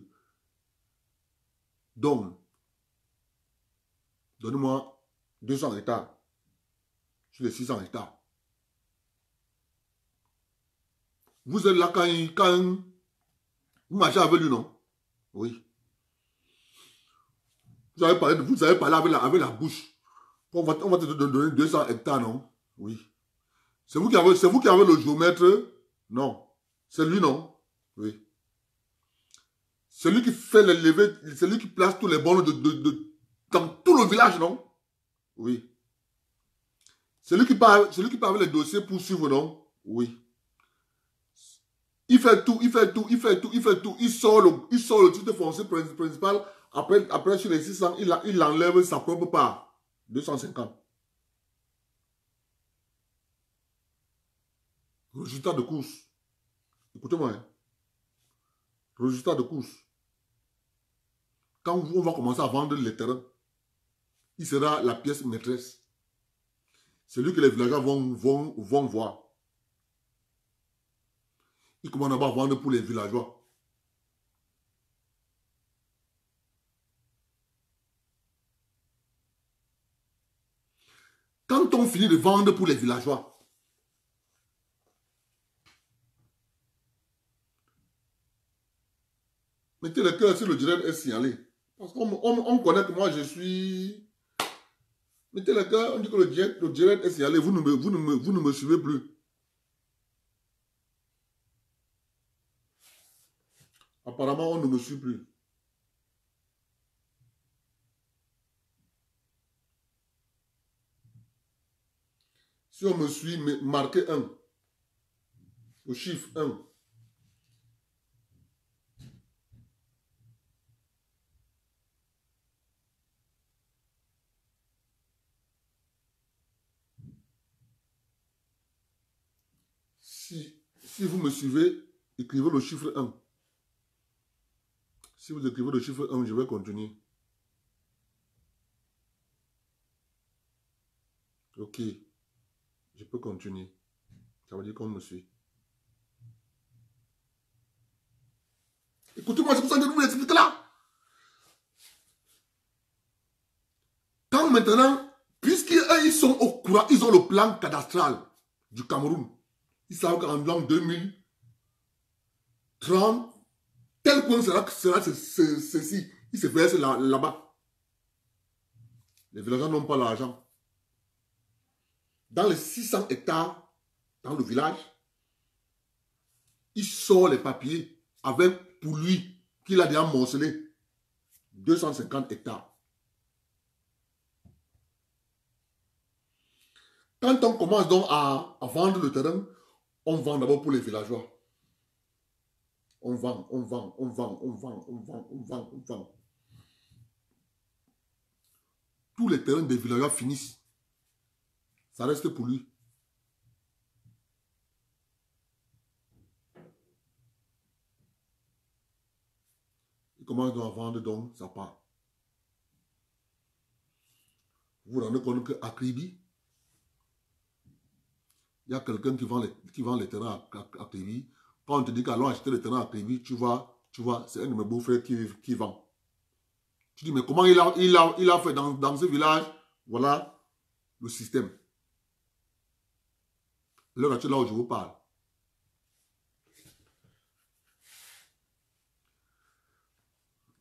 donne. Donnez-moi 200 hectares sur les 600 hectares. Vous êtes là quand vous marchez avec lui, non? Oui. Vous avez parlé avec la bouche. On va te donner 200 hectares, non? Oui. C'est vous qui avez le géomètre? Non. C'est lui, non? Oui. C'est lui qui fait les levées, c'est lui qui place tous les bons dans tout le village, non? Oui. C'est lui qui parle avec les dossiers pour suivre, non? Oui. Il fait tout. Il sort le titre foncier principal. Après sur les 600, il enlève sa propre part. 250. Résultat de course. Écoutez-moi. Hein. Résultat de course. Quand on va commencer à vendre les terrains, il sera la pièce maîtresse. C'est lui que les villageois vont voir. Il commence d'abord à vendre pour les villageois. Quand on finit de vendre pour les villageois, mettez le cœur sur le direct est signalé. Parce qu'on connaît que moi je suis... Mettez le cœur, on dit que le direct est signalé. Vous ne me suivez plus. Apparemment, on ne me suit plus. Si on me suit, marquez 1. Le chiffre 1. Si vous me suivez, écrivez le chiffre 1. Si vous écrivez le chiffre 1, je vais continuer. Ok. Je peux continuer. Ça veut dire qu'on me suit. Écoutez-moi, c'est pour ça que je vous l'explique là. Quand maintenant, puisqu'ils sont au courant, ils ont le plan cadastral du Cameroun. Ils savent qu'en l'an 2030, tel point sera ceci. Il se verse là-bas. Les villageois n'ont pas l'argent. Dans les 600 hectares, dans le village, il sort les papiers avec pour lui, qu'il a déjà morcelé, 250 hectares. Quand on commence donc à vendre le terrain, on vend d'abord pour les villageois. On vend. Tous les terrains des villageois finissent. Ça reste pour lui. Il commence donc à vendre donc sa part. Vous vous rendez compte qu'à Kribi, il y a quelqu'un qui vend les terrains à Kribi. Quand on te dit qu'allons acheter le terrain à Kribi, tu vois, c'est un de mes beaux-frères qui vend. Tu dis, mais comment il a fait dans ce village? Voilà le système. L'heure actuelle, là où je vous parle.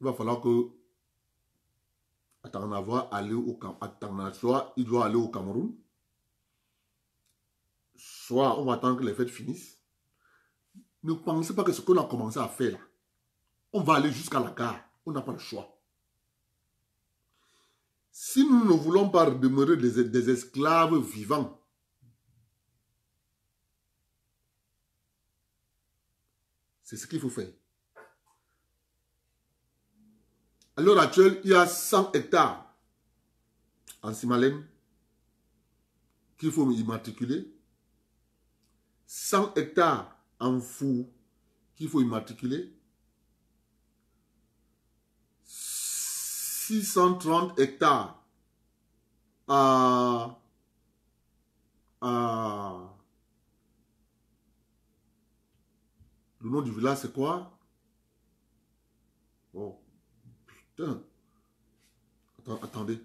Il va falloir que soit il doit aller au Cameroun, soit on va attendre que les fêtes finissent. Ne pensez pas que ce qu'on a commencé à faire là, on va aller jusqu'à la gare. On n'a pas le choix. Si nous ne voulons pas demeurer des esclaves vivants, c'est ce qu'il faut faire. À l'heure actuelle, il y a 100 hectares en Simalem. qu'il faut immatriculer. 100 hectares en fou qu'il faut immatriculer. 630 hectares à le nom du village, c'est quoi? Oh, putain. Attendez.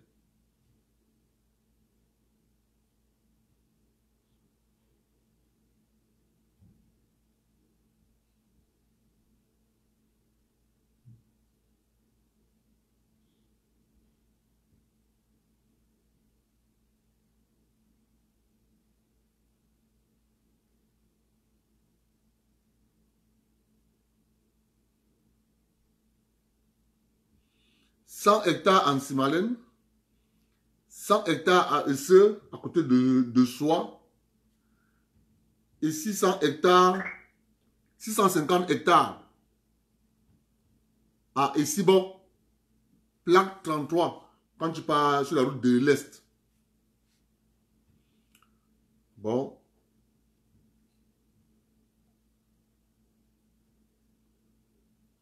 « 100 hectares en Simalène, 100 hectares à Esseux, à côté de Soie, et 600 hectares, 650 hectares à Essibon, plaque 33, quand tu pars sur la route de l'Est. Bon.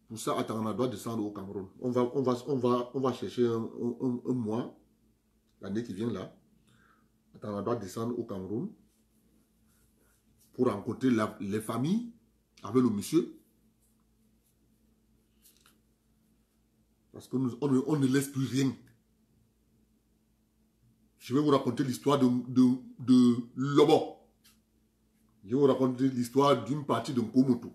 Pour ça, attends, on doit descendre au Cameroun. On va chercher un mois, l'année qui vient là. Attends, on doit descendre au Cameroun pour rencontrer les familles avec le monsieur. Parce qu'on ne laisse plus rien. Je vais vous raconter l'histoire de Lobo. Je vais vous raconter l'histoire d'une partie de Nkomoto.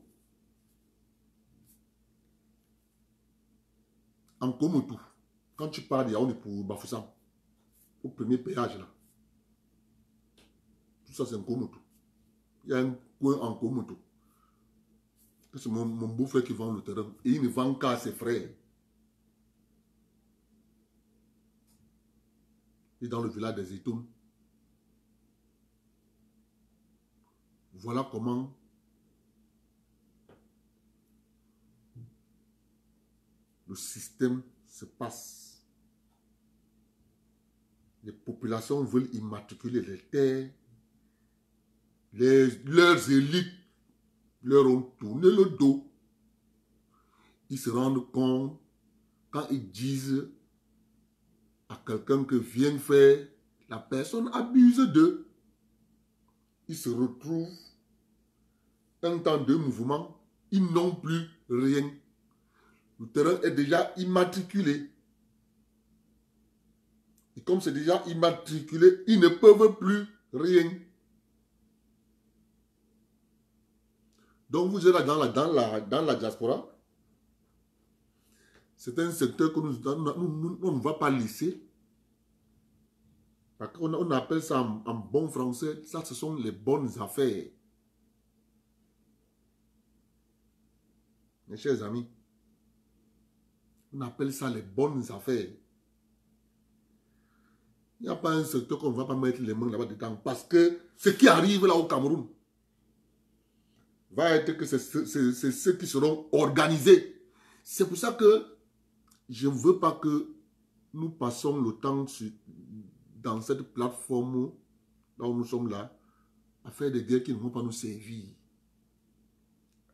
En Komotou, quand tu pars de Yaoundé pour Bafoussam, au premier péage là, tout ça c'est en Komotou. Il y a un coin en Komotou. C'est mon beau-frère qui vend le terrain. Et il ne vend qu'à ses frères. Et dans le village des Etoun. Voilà comment le système se passe. Les populations veulent immatriculer les terres. Leurs élites leur ont tourné le dos. Ils se rendent compte quand ils disent à quelqu'un que viens faire, la personne abuse d'eux. Ils se retrouvent un temps de mouvement, ils n'ont plus rien. Le terrain est déjà immatriculé. Et comme c'est déjà immatriculé, ils ne peuvent plus rien. Donc vous êtes là dans la diaspora. C'est un secteur que on ne va pas laisser. On appelle ça en bon français, ça ce sont les bonnes affaires. Mes chers amis, on appelle ça les bonnes affaires. Il n'y a pas un secteur qu'on ne va pas mettre les mains là-bas dedans. Parce que ce qui arrive là au Cameroun va être que c'est ceux qui seront organisés. C'est pour ça que je ne veux pas que nous passons le temps dans cette plateforme là où nous sommes là à faire des guerres qui ne vont pas nous servir.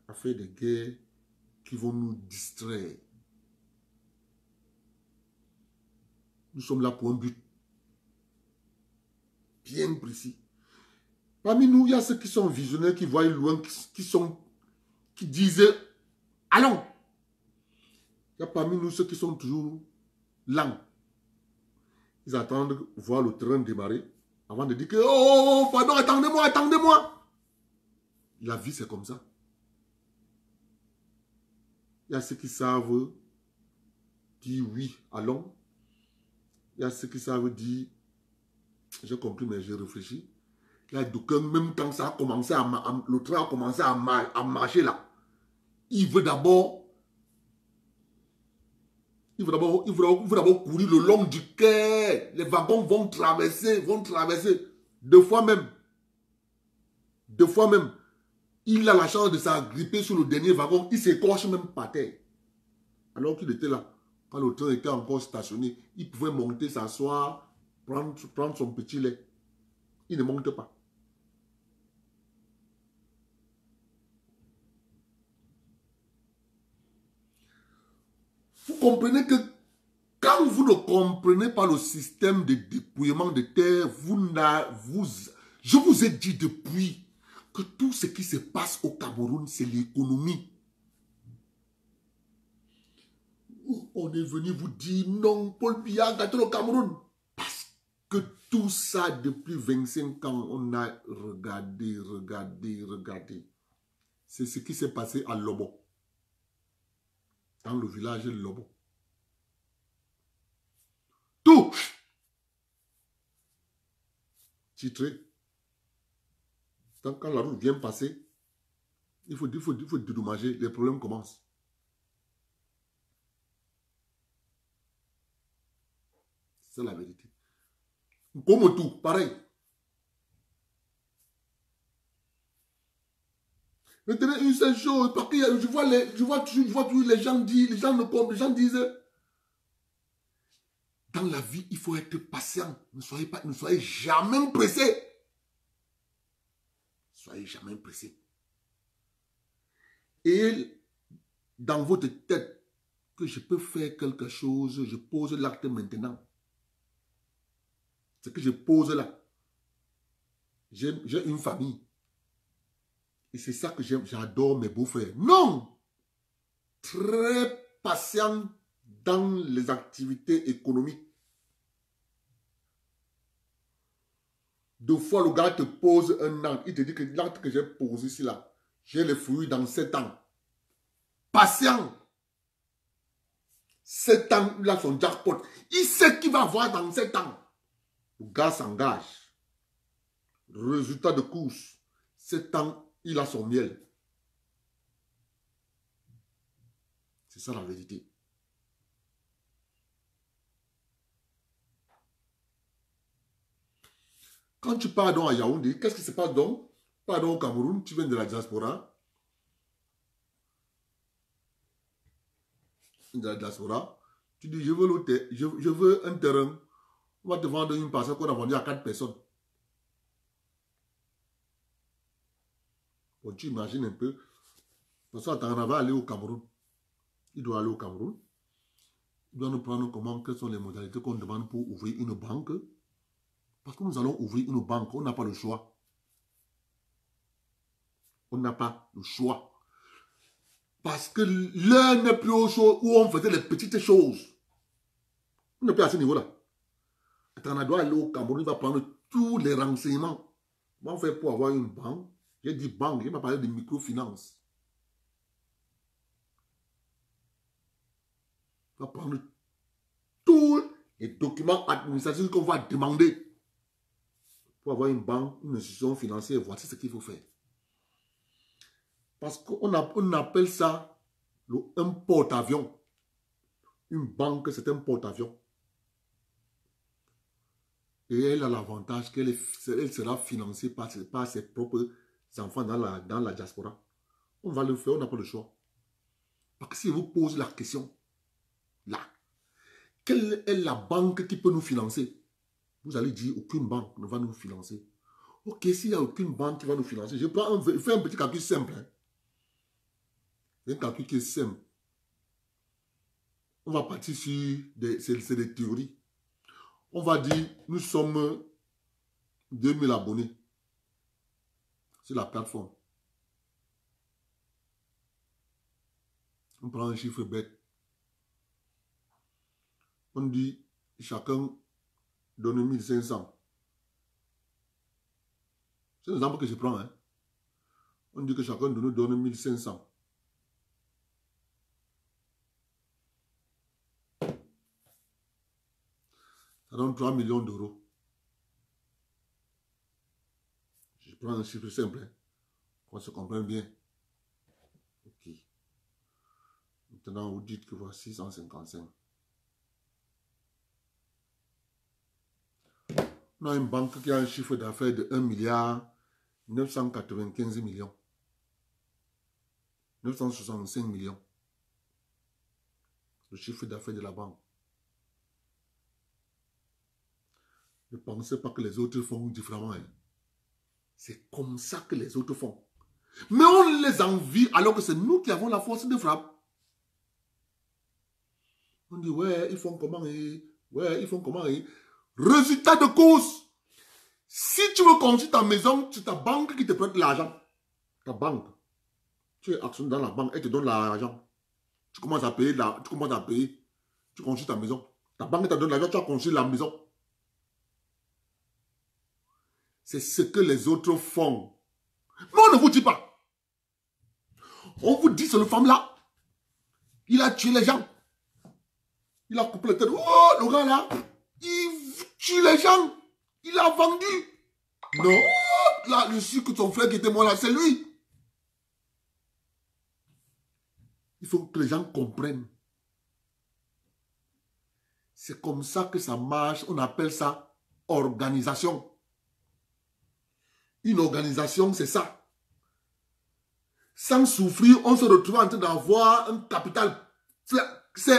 À faire des guerres qui vont nous distraire. Nous sommes là pour un but bien précis. Parmi nous, il y a ceux qui sont visionnaires, qui voient loin, qui disent allons. Il y a parmi nous ceux qui sont toujours lents. Ils attendent voir le train démarrer avant de dire que oh, pardon, attendez-moi, attendez-moi. La vie, c'est comme ça. Il y a ceux qui savent dire oui, allons. Il y a ceux qui savent dire j'ai compris, mais j'ai réfléchi. Il y a d'aucuns, même quand ça a commencé le train a commencé à marcher là, il veut d'abord courir le long du quai. Les wagons vont traverser. 2 fois même. 2 fois même. Il a la chance de s'agripper sur le dernier wagon. Il s'écorche même par terre. Alors qu'il était là. Quand le train était encore stationné, il pouvait monter, s'asseoir, prendre son petit lait. Il ne monte pas. Vous comprenez que quand vous ne comprenez pas le système de dépouillement de terre, je vous ai dit depuis que tout ce qui se passe au Cameroun, c'est l'économie. On est venu vous dire non, Paul Biya a gâté le Cameroun. Parce que tout ça, depuis 25 ans, on a regardé. C'est ce qui s'est passé à Lobo. Dans le village de Lobo. Tout titré. Donc, quand la route vient passer, il faut dédommager, les problèmes commencent. C'est la vérité. Comme tout, pareil. Maintenant, une seule chose, parce que je vois toujours les gens dire, les gens ne comprennent, les gens disent, dans la vie, il faut être patient. Ne soyez jamais pressé. Soyez jamais pressé. Et dans votre tête, que je peux faire quelque chose, je pose l'acte maintenant. Ce que je pose là, j'ai une famille. Et c'est ça que j'aime, j'adore mes beaux-frères. Non! Très patient dans les activités économiques. Deux fois, le gars te pose un acte. Il te dit que l'acte que j'ai posé ici là, j'ai les fruits dans 7 ans. Patient. 7 ans, il a son jackpot. Il sait qu'il va avoir dans 7 ans. Le gars s'engage. Résultat de course. 7 ans, il a son miel. C'est ça la vérité. Quand tu pars donc à Yaoundé, qu'est-ce qui se passe donc? Pardon au Cameroun, tu viens de la diaspora. De la diaspora. Tu dis, je veux l'hôtel, je veux un terrain. On va te vendre une parcelle qu'on a vendue à 4 personnes. Bon, tu imagines un peu. Parce que on va aller au Cameroun. Il doit aller au Cameroun. Il doit nous prendre comment, quelles sont les modalités qu'on demande pour ouvrir une banque. Parce que nous allons ouvrir une banque, on n'a pas le choix. On n'a pas le choix. Parce que l'heure n'est plus au chaud où on faisait les petites choses. On n'est plus à ce niveau-là. On doit aller au Cameroun, il va prendre tous les renseignements. Comment faire pour avoir une banque? J'ai dit banque, il m'a parlé de microfinance. Il va prendre tous les documents administratifs qu'on va demander pour avoir une banque, une institution financière. Voici ce qu'il faut faire. Parce qu'on appelle ça un porte-avions. Une banque, c'est un porte-avions. Et elle a l'avantage qu'elle sera financée par ses propres enfants dans la diaspora. On va le faire, on n'a pas le choix. Parce que si vous posez la question, là, quelle est la banque qui peut nous financer? Vous allez dire, aucune banque ne va nous financer. Ok, s'il n'y a aucune banque qui va nous financer, je fais un petit calcul simple. Hein. Un calcul qui est simple. On va partir sur des théories. On va dire, nous sommes 2000 abonnés sur la plateforme. On prend un chiffre bête. On dit, chacun donne 1500. C'est l'exemple que je prends. Hein. On dit que chacun de nous donne 1500. Ça donne 3 millions d'euros. Je prends un chiffre simple. Hein, qu'on se comprenne bien. Ok. Maintenant, vous dites que voici 155. On a une banque qui a un chiffre d'affaires de 1 milliard 995 millions. 965 millions. Le chiffre d'affaires de la banque. Ne pensez pas que les autres font différemment. Hein. C'est comme ça que les autres font. Mais on les envie alors que c'est nous qui avons la force de frappe. On dit, ouais, ils font comment? Ouais, ils font comment? Résultat de course. Si tu veux construire ta maison, c'est ta banque qui te prête l'argent. Ta banque. Tu es actionnaire dans la banque, elle te donne l'argent. Tu commences à payer, tu construis ta maison. Ta banque te donne l'argent, tu as construit la maison. C'est ce que les autres font. Mais on ne vous dit pas. On vous dit, c'est le femme-là. Il a tué les gens. Il a coupé les têtes. Oh, le gars là, il tue les gens. Il a vendu. Non, là, le sucre que ton frère qui était mort là, c'est lui. Il faut que les gens comprennent. C'est comme ça que ça marche. On appelle ça organisation. Une organisation, c'est ça. Sans souffrir, on se retrouve en train d'avoir un capital.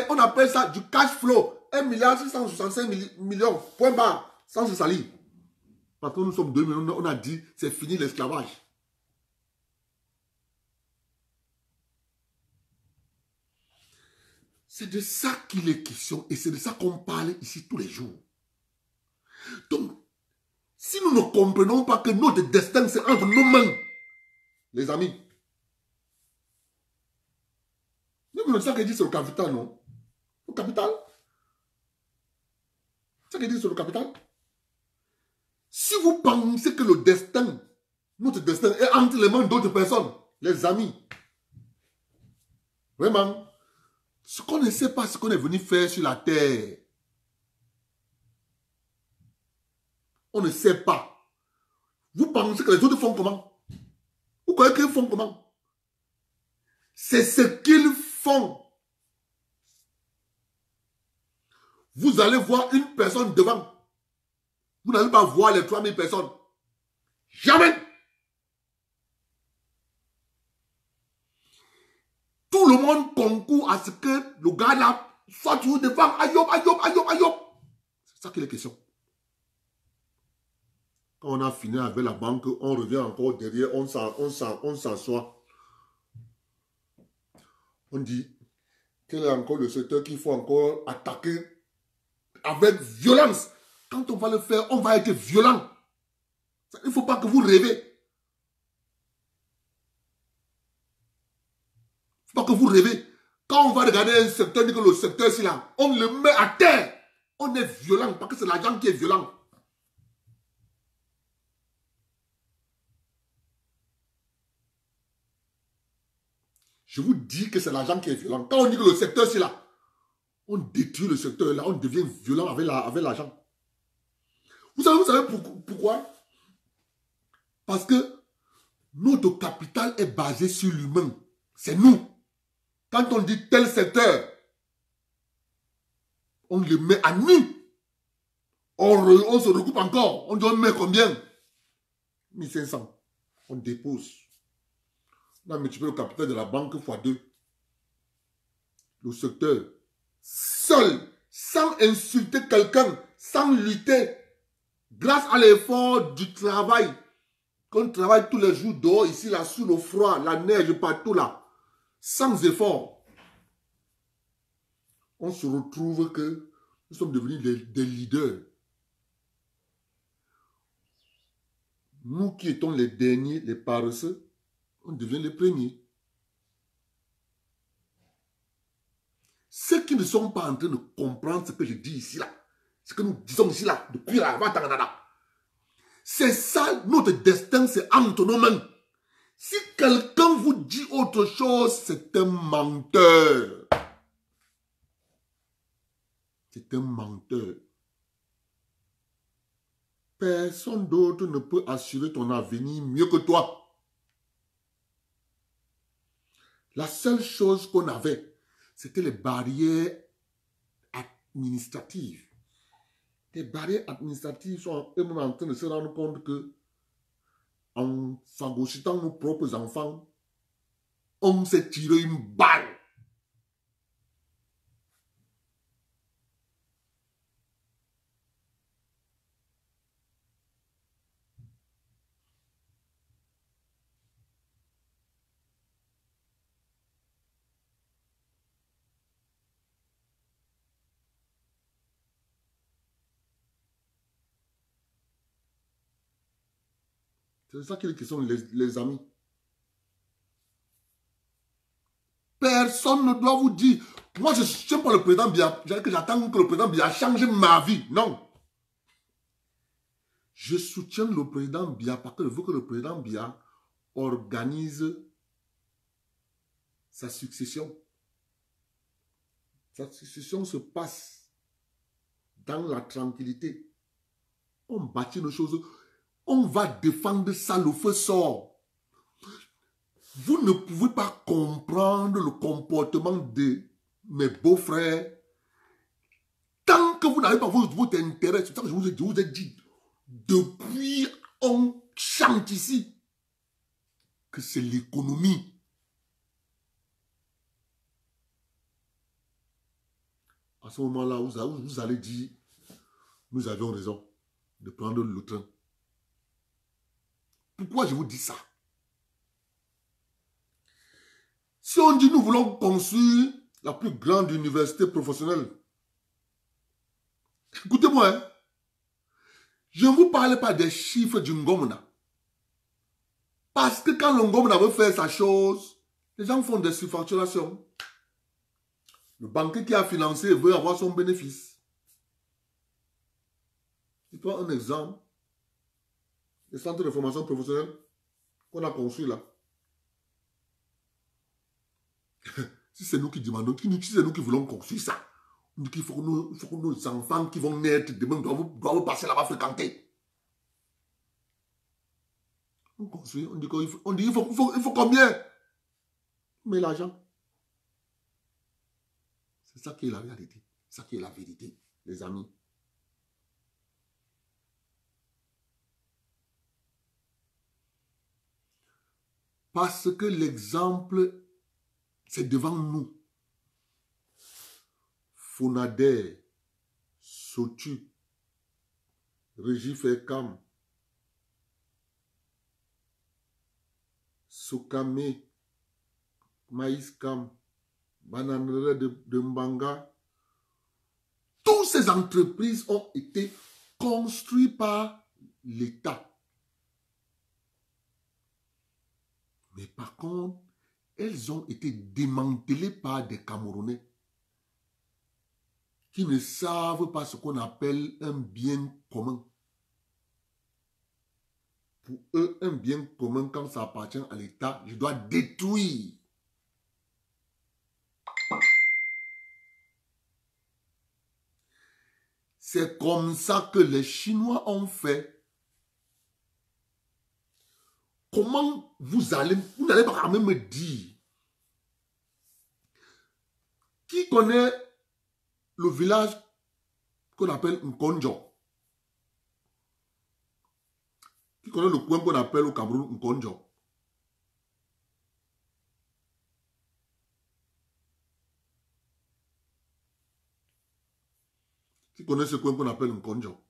On appelle ça du cash flow. 1,665 millions. Point barre. Sans se salir. Parce que nous sommes 2 millions, on a dit, c'est fini l'esclavage. C'est de ça qu'il est question. Et c'est de ça qu'on parle ici tous les jours. Donc, si nous ne comprenons pas que notre destin, c'est entre nos mains, les amis. C'est ça qu'il dit sur le capital, non? Le capital. C'est ça qu'il dit sur le capital. Si vous pensez que le destin, notre destin est entre les mains d'autres personnes, les amis, vraiment, ce qu'on ne sait pas, ce qu'on est venu faire sur la terre, on ne sait pas. Vous pensez que les autres font comment? Vous croyez qu'ils font comment? C'est ce qu'ils font. Vous allez voir une personne devant. Vous n'allez pas voir les 3000 personnes. Jamais. Tout le monde concourt à ce que le gars là soit toujours devant. Ayob, ayob, ayob, ayob. C'est ça qu'il est question. Quand on a fini avec la banque, on revient encore derrière, on s'assoit. On dit, quel est encore le secteur qu'il faut encore attaquer avec violence. Quand on va le faire, on va être violent. Il ne faut pas que vous rêvez. Il ne faut pas que vous rêvez. Quand on va regarder un secteur, on dit que le secteur ici là, on le met à terre. On est violent parce que c'est l'argent qui est violent. Je vous dis que c'est l'argent qui est violent. Quand on dit que le secteur ici là, on détruit le secteur là, on devient violent avec l'argent. Vous savez pourquoi? Parce que notre capital est basé sur l'humain. C'est nous. Quand on dit tel secteur, on le met à nous. On se regroupe encore. On dit on met combien? 1500. On dépose. On a multiplié le capital de la banque x2. Le secteur, seul, sans insulter quelqu'un, sans lutter, grâce à l'effort du travail, qu'on travaille tous les jours dehors, ici, là, sous le froid, la neige, partout là, sans effort, on se retrouve que nous sommes devenus des leaders. Nous qui étions les derniers, les paresseux, on devient les premiers. Ceux qui ne sont pas en train de comprendre ce que je dis ici, là, ce que nous disons ici, là, depuis là, c'est ça, notre destin, c'est entre nos mains. Si quelqu'un vous dit autre chose, c'est un menteur. C'est un menteur. Personne d'autre ne peut assurer ton avenir mieux que toi. La seule chose qu'on avait, c'était les barrières administratives. Les barrières administratives sont eux-mêmes en train de se rendre compte que en phagocytant nos propres enfants, on s'est tiré une balle. C'est ça qui est la question, les amis. Personne ne doit vous dire, moi je ne suis pas le président Biya, j'attends que le président Biya change ma vie. Non. Je soutiens le président Biya parce que je veux que le président Biya organise sa succession. Sa succession se passe dans la tranquillité. On bâtit nos choses. On va défendre ça, le feu sort. Vous ne pouvez pas comprendre le comportement de mes beaux-frères tant que vous n'avez pas votre intérêt. C'est ça que je vous ai dit. Depuis, on chante ici que c'est l'économie. À ce moment-là, vous allez dire, nous avions raison de prendre le train. Pourquoi je vous dis ça? Si on dit nous voulons construire la plus grande université professionnelle, écoutez-moi, hein, je ne vous parle pas des chiffres du Ngomna. Parce que quand le Ngomna veut faire sa chose, les gens font des surfacturations. Le banquier qui a financé veut avoir son bénéfice. Je prends un exemple. Les centres de formation professionnelle qu'on a construits là. Si c'est nous qui demandons, si c'est nous qui voulons construire ça, on dit qu'il faut que nos enfants qui vont naître demain doivent passer là-bas fréquenter. On construit, on dit qu'il faut combien? Mais l'argent. C'est ça qui est la réalité. C'est ça qui est la vérité, les amis. Parce que l'exemple, c'est devant nous. Fonader, Sotu, Régifekam, Sokame, Maïskam, Bananere de Mbanga. Toutes ces entreprises ont été construites par l'État. Mais par contre, elles ont été démantelées par des Camerounais qui ne savent pas ce qu'on appelle un bien commun. Pour eux, un bien commun, quand ça appartient à l'État, je dois détruire. C'est comme ça que les Chinois ont fait. Comment vous n'allez pas quand même me dire, qui connaît le village qu'on appelle Nkonjo? Qui connaît le coin qu'on appelle au Cameroun Nkonjo? Qui connaît ce coin qu'on appelle Nkonjo?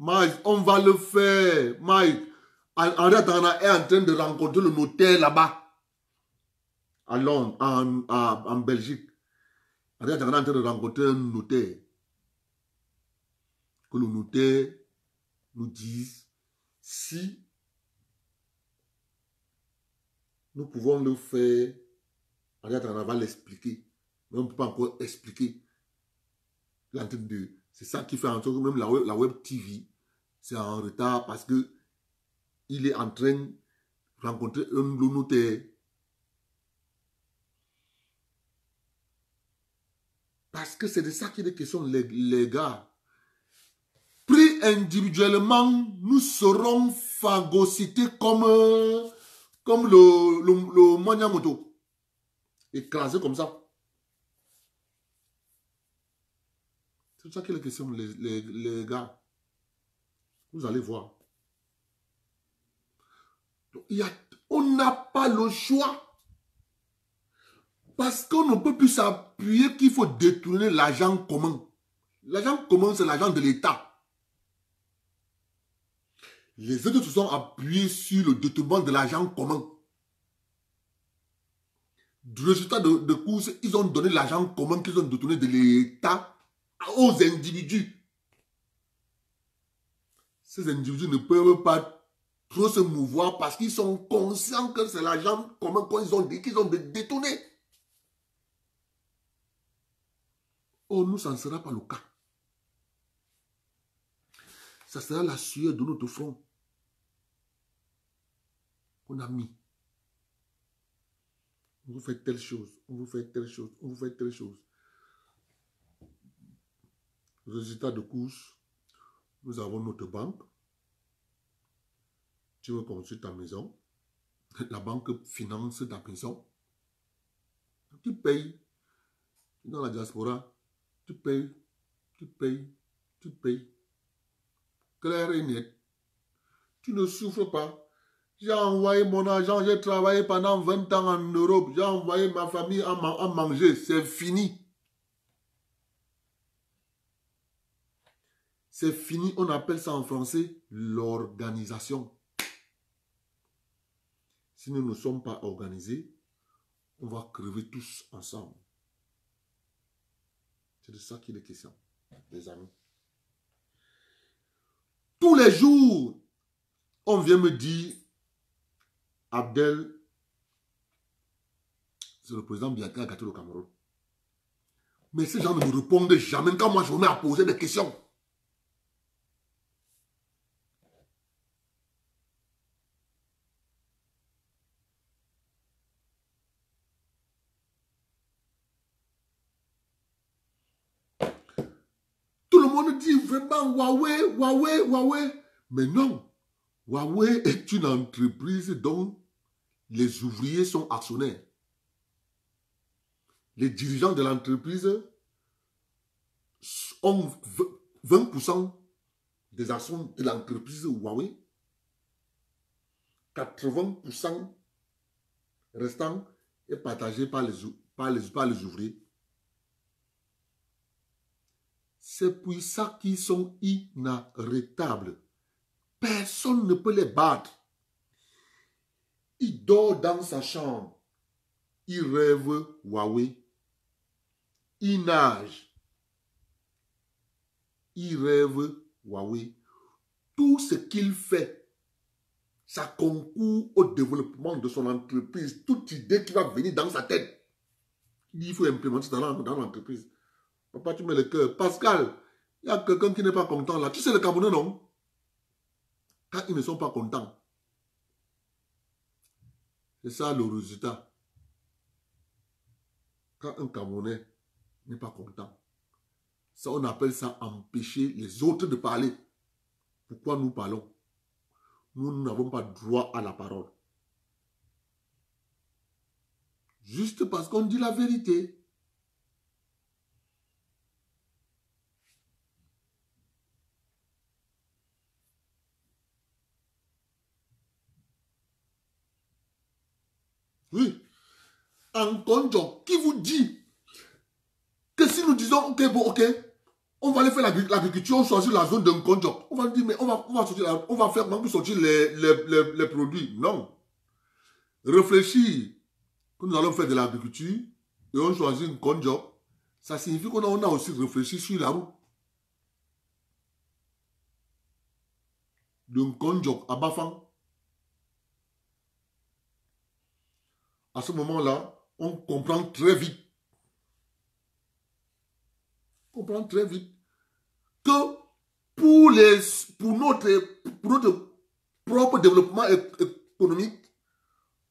Mike, on va le faire. Mike, Henri Atangana est en train de rencontrer le notaire là-bas. À Londres, en Belgique. Henri Atangana est en train de rencontrer un notaire. Que le notaire nous dise si nous pouvons le faire. Henri Atangana va l'expliquer. Mais on ne peut pas encore expliquer. C'est ça qui fait en sorte que même la web TV, c'est en retard parce que il est en train de rencontrer un notaire. Parce que c'est de ça qu'il est question, les gars. Pris individuellement, nous serons phagocytés comme le Moignamoto. Écrasé comme ça. C'est ça qu'il est question, les gars. Vous allez voir. On n'a pas le choix. Parce qu'on ne peut plus s'appuyer qu'il faut détourner l'argent commun. L'argent commun, c'est l'argent de l'État. Les autres se sont appuyés sur le détournement de l'argent commun. Du résultat de course, ils ont donné l'argent commun qu'ils ont détourné de l'État aux individus. Ces individus ne peuvent pas trop se mouvoir parce qu'ils sont conscients que c'est l'argent commun qu'ils ont détourné. Oh, nous, ça ne sera pas le cas. Ça sera la sueur de notre front qu'on a mis. On vous fait telle chose, on vous fait telle chose, on vous fait telle chose. Résultat de course, nous avons notre banque. Tu veux construire ta maison. La banque finance ta maison. Tu payes. Dans la diaspora, tu payes, tu payes, tu payes. Clair et net. Tu ne souffres pas. J'ai envoyé mon argent, j'ai travaillé pendant 20 ans en Europe. J'ai envoyé ma famille à manger. C'est fini. C'est fini. On appelle ça en français l'organisation. Si nous ne sommes pas organisés, on va crever tous ensemble. C'est de ça qu'il est question, les amis. Tous les jours, on vient me dire, Abdel, c'est le président Biya qui a gâté le Cameroun. Mais ces gens ne me répondent jamais quand moi je me mets à poser des questions. Tout le monde dit vraiment Huawei, Huawei, Huawei. Mais non, Huawei est une entreprise dont les ouvriers sont actionnaires. Les dirigeants de l'entreprise ont 20% des actions de l'entreprise Huawei. 80% restant est partagé par les ouvriers. C'est pour ça qu'ils sont inarrêtables. Personne ne peut les battre. Il dort dans sa chambre. Il rêve Huawei. Il nage. Il rêve Huawei. Tout ce qu'il fait, ça concourt au développement de son entreprise. Toute idée qui va venir dans sa tête, il faut implémenter dans l'entreprise. Papa, tu mets le cœur. Pascal, il y a quelqu'un qui n'est pas content là. Tu sais le Camerounais, non? Quand ils ne sont pas contents. C'est ça le résultat. Quand un Camerounais n'est pas content, ça, on appelle ça empêcher les autres de parler. Pourquoi nous parlons? Nous n'avons pas droit à la parole. Juste parce qu'on dit la vérité. Oui. En Konjo, qui vous dit que si nous disons, ok, bon, ok, on va aller faire l'agriculture, on choisit la zone d'un Konjo. On va dire, mais on va faire comment pour sortir les produits. Non. Réfléchir que nous allons faire de l'agriculture et on choisit un Konjo, ça signifie qu'on a aussi réfléchi sur la route. D'un Konjo à Bafang. À ce moment-là, on comprend très vite. On comprend très vite que pour notre propre développement économique,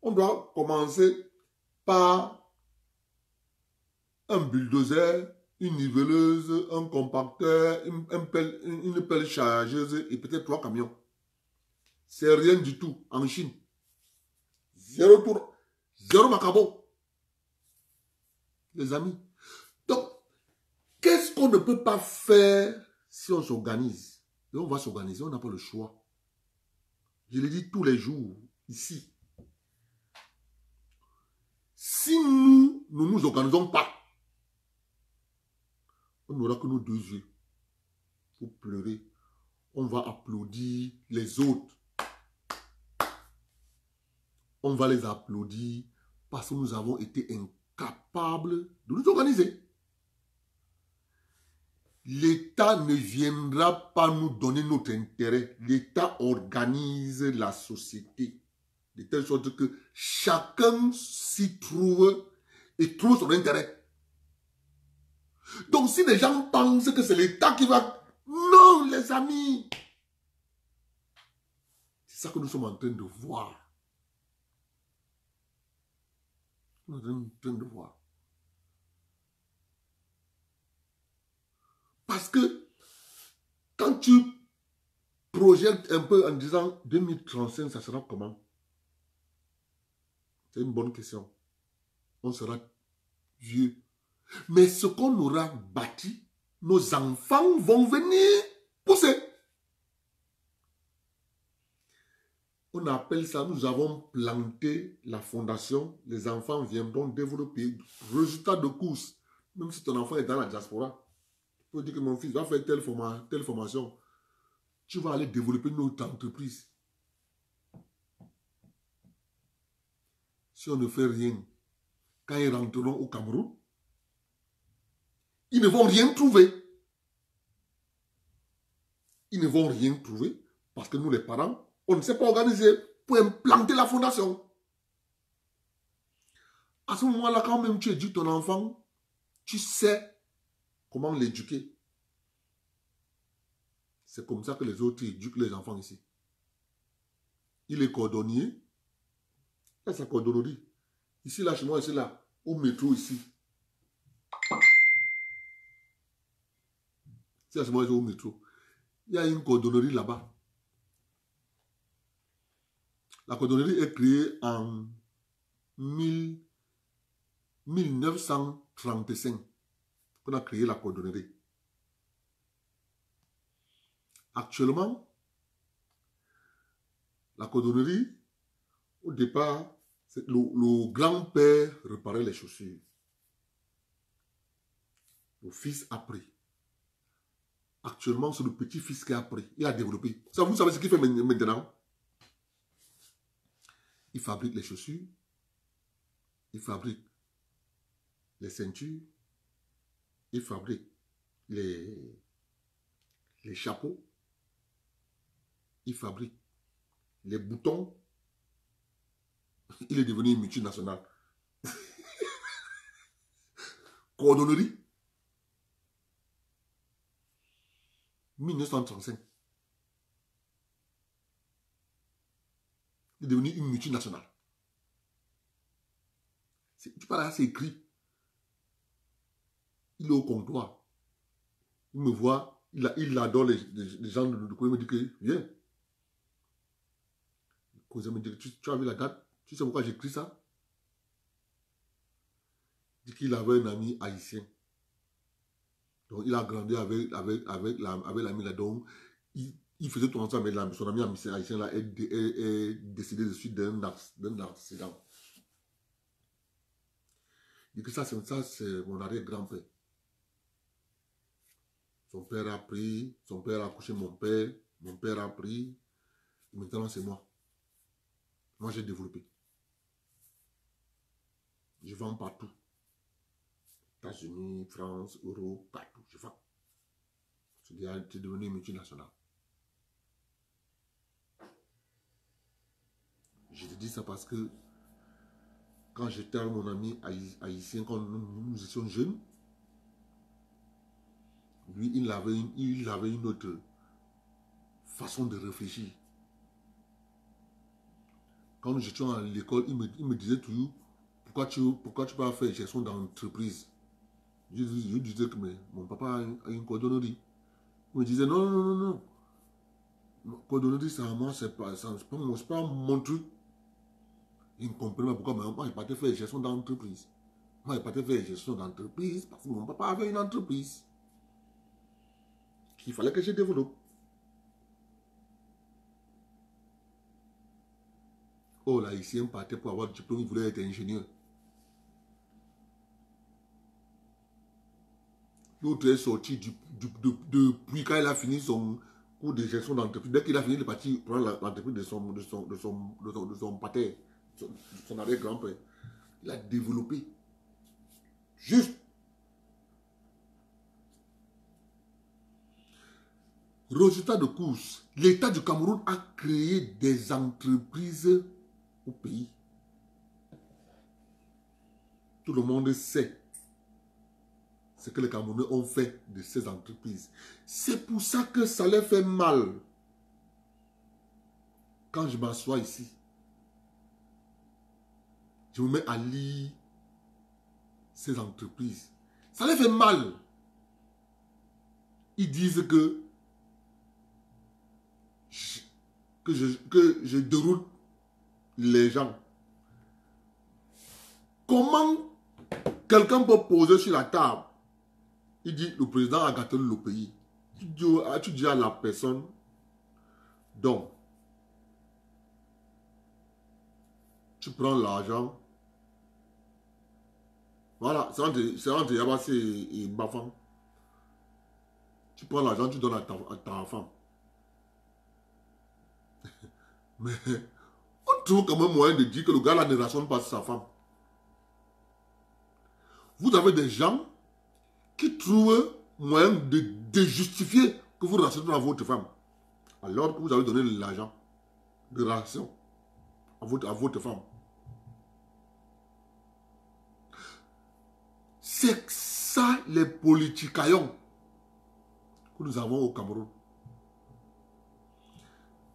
on doit commencer par un bulldozer, une niveleuse, un compacteur, une pelle chargeuse et peut-être 3 camions. C'est rien du tout en Chine. Zéro tour. Zéro macabo. Les amis. Donc, qu'est-ce qu'on ne peut pas faire si on s'organise? Et on va s'organiser, on n'a pas le choix. Je le dis tous les jours. ici. Si nous ne nous organisons pas, on n'aura que nos 2 yeux pour pleurer. On va applaudir les autres. On va les applaudir parce que nous avons été incapables de nous organiser. L'État ne viendra pas nous donner notre intérêt. L'État organise la société de telle sorte que chacun s'y trouve et trouve son intérêt. Donc si les gens pensent que c'est l'État qui va... Non, les amis. C'est ça que nous sommes en train de voir. Nous sommes en train de voir. Parce que quand tu projettes un peu en disant 2035, ça sera comment? C'est une bonne question. On sera vieux. Mais ce qu'on aura bâti, nos enfants vont venir pousser. On appelle ça, nous avons planté la fondation, les enfants viendront développer. Résultat de course, même si ton enfant est dans la diaspora, tu peux dire que mon fils va faire telle formation, tu vas aller développer une autre entreprise. Si on ne fait rien, quand ils rentreront au Cameroun, ils ne vont rien trouver. Ils ne vont rien trouver parce que nous, les parents, on ne s'est pas organisé pour implanter la fondation. À ce moment-là, quand même tu éduques ton enfant, tu sais comment l'éduquer. C'est comme ça que les autres éduquent les enfants ici. Il est cordonnier. Là, c'est cordonnerie. Ici, là, chez moi, ici, là, au métro, ici. Ici, là, chez moi, ici, au métro. Il y a une cordonnerie là-bas. La cordonnerie est créée en 1935. On a créé la cordonnerie. Actuellement, la cordonnerie, au départ, le grand-père réparait les chaussures. Le fils a pris. Actuellement, c'est le petit-fils qui a pris. Il a développé. Ça, vous savez ce qu'il fait maintenant? Il fabrique les chaussures. Il fabrique les ceintures. Il fabrique les chapeaux. Il fabrique les boutons. Il est devenu une multinationale. Cordonnerie. 1935. Il est devenu une multinationale. Tu parles là, c'est écrit. Il est au comptoir. Il me voit. Il adore les gens de quoi il me dit que viens. Il me dit, tu as vu la date? Tu sais pourquoi j'écris ça? Il dit qu'il avait un ami haïtien. Donc il a grandi avec l'ami là. Donc il faisait tout ensemble avec son ami haïtien là est décédé de suite d'un accident. Il dit que ça c'est mon arrière-grand-père. Son père a pris, son père a accouché mon père a pris, et maintenant c'est moi. Moi j'ai développé. Je vends partout. États-Unis, France, Europe, partout, je vends. C'est devenu une multinationale. Je te dis ça parce que quand j'étais avec mon ami haïtien, quand nous étions jeunes, lui, il avait une autre façon de réfléchir. Quand nous étions à l'école, il me disait toujours, pourquoi tu peux faire gestion d'entreprise? Je disais que mon papa a une cordonnerie. Il me disait, non. Cordonnerie, c'est à moi, c'est pas mon truc. Il ne comprenait pas pourquoi moi, je ne pas faire gestion d'entreprise. Moi, je ne pas faire gestion d'entreprise parce que mon papa avait une entreprise qu'il fallait que je développe. d'abord, là, ici, un partait pour avoir du diplôme, il voulait être ingénieur. L'autre est sorti depuis quand il a fini son cours de gestion d'entreprise. Dès qu'il a fini, il est parti prendre l'entreprise de son pater, son arrière-grand-père. Il a développé. Juste. Résultat de course, l'État du Cameroun a créé des entreprises au pays. Tout le monde sait ce que les Camerounais ont fait de ces entreprises. C'est pour ça que ça leur fait mal. Quand je m'assois ici, je me mets à lire ces entreprises. Ça leur fait mal. Ils disent que je déroule les gens. Comment quelqu'un peut poser sur la table? Il dit, le président a gâté le pays. Tu dis à la personne, donc, tu prends l'argent. Voilà, c'est entre Yabassi et Bafang. Tu prends l'argent, tu donnes à ta femme. Mais on trouve quand même moyen de dire que le gars là ne rationne pas sa femme. Vous avez des gens qui trouvent moyen de justifier que vous rationnez à votre femme. Alors que vous avez donné l'argent de ration à votre femme. C'est ça les politicaillons que nous avons au Cameroun.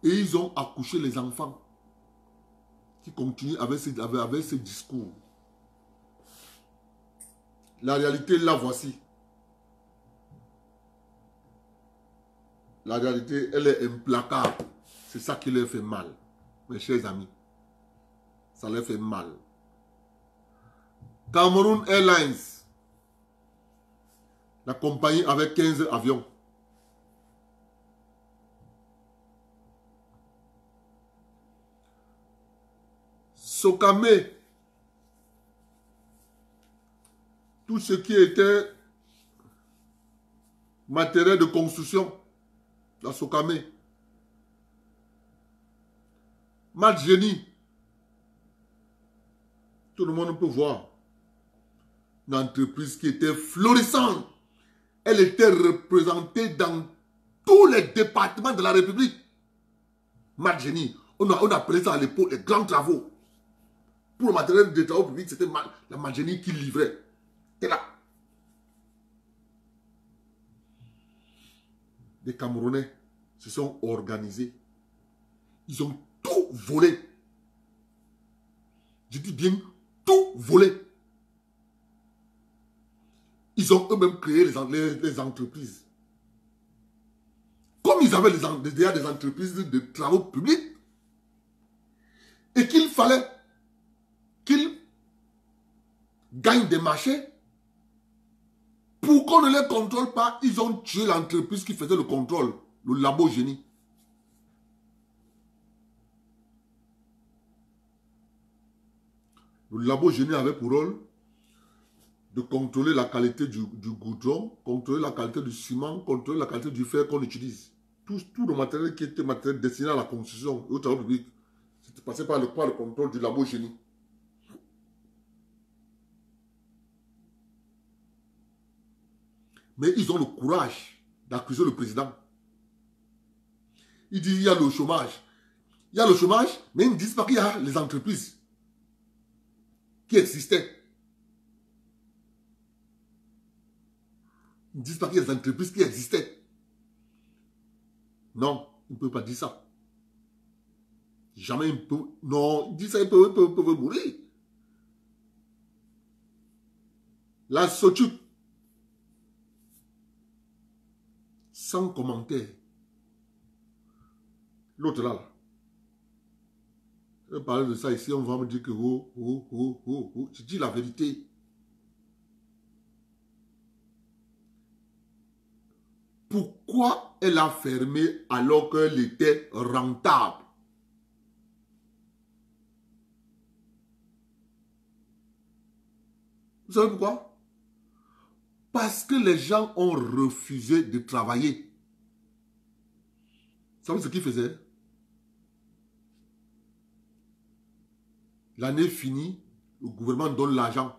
Et ils ont accouché les enfants qui continuent avec ce discours. La réalité, la voici. La réalité, elle est implacable. C'est ça qui leur fait mal, mes chers amis. Ça leur fait mal. Cameroun Airlines, la compagnie avec 15 avions. Socame, tout ce qui était matériel de construction, la Socame. Madjeni, tout le monde peut voir. Une entreprise qui était florissante. Elle était représentée dans tous les départements de la République. Madjeni, on appelait ça à l'époque les grands travaux. Pour le matériel de travaux publics, c'était la Madjeni qui livrait. C'était là. Les Camerounais se sont organisés. Ils ont tout volé. Je dis bien tout volé. Ils ont eux-mêmes créé les entreprises. Comme ils avaient déjà des entreprises de travaux publics, et qu'il fallait qu'ils gagnent des marchés, pour qu'on ne les contrôle pas, ils ont tué l'entreprise qui faisait le contrôle, le labo génie. Le labo génie avait pour rôle de contrôler la qualité du goudron, contrôler la qualité du ciment, contrôler la qualité du fer qu'on utilise. Tout le matériel qui était matériel destiné à la construction et aux travaux publics, c'était passé par le contrôle du labo génie. Mais ils ont le courage d'accuser le président. Ils disent qu'il y a le chômage. Il y a le chômage, mais ils ne disent pas qu'il y a les entreprises qui existaient. Ils ne disent pas qu'il y a des entreprises qui existaient. Non, ils ne peuvent pas dire ça. Jamais ils peuvent. Non, ils disent ça, ils peuvent mourir. La SOTUC, sans commentaire. L'autre là. Je vais parler de ça ici, on va me dire que je dis la vérité. Pourquoi elle a fermé alors qu'elle était rentable? Vous savez pourquoi? Parce que les gens ont refusé de travailler. Vous savez ce qu'ils faisaient? L'année finie, le gouvernement donne l'argent.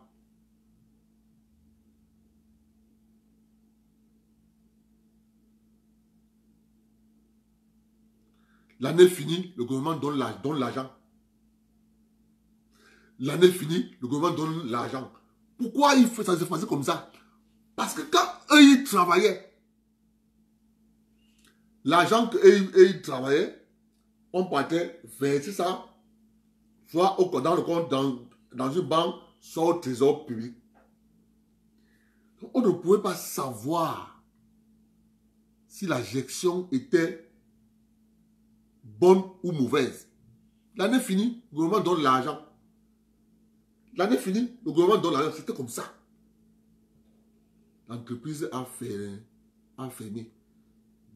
L'année finie, le gouvernement donne l'argent. L'année finie, le gouvernement donne l'argent. Pourquoi ça se faisait comme ça? Parce que quand eux, ils travaillaient, l'argent qu'eux, ils travaillaient, on partait verser ça, soit dans le compte, dans une banque, soit au trésor public. On ne pouvait pas savoir si la gestion était bonne ou mauvaise. L'année finie, le gouvernement donne l'argent. L'année finie, le gouvernement donne l'argent. C'était comme ça. L'entreprise a fermé.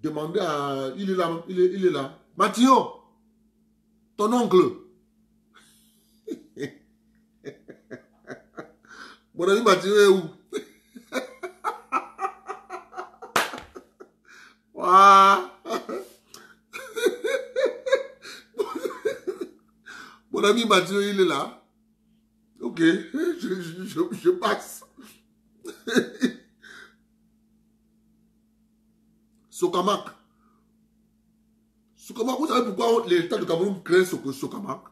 Demandez à... Il est là. Il est là. Mathieu, ton oncle. Mon ami Mathieu est où? Mon ami Mathieu, il est là. Ok, je passe. Sokamak. Sokamak, vous savez pourquoi l'État du Cameroun crée Sokamak?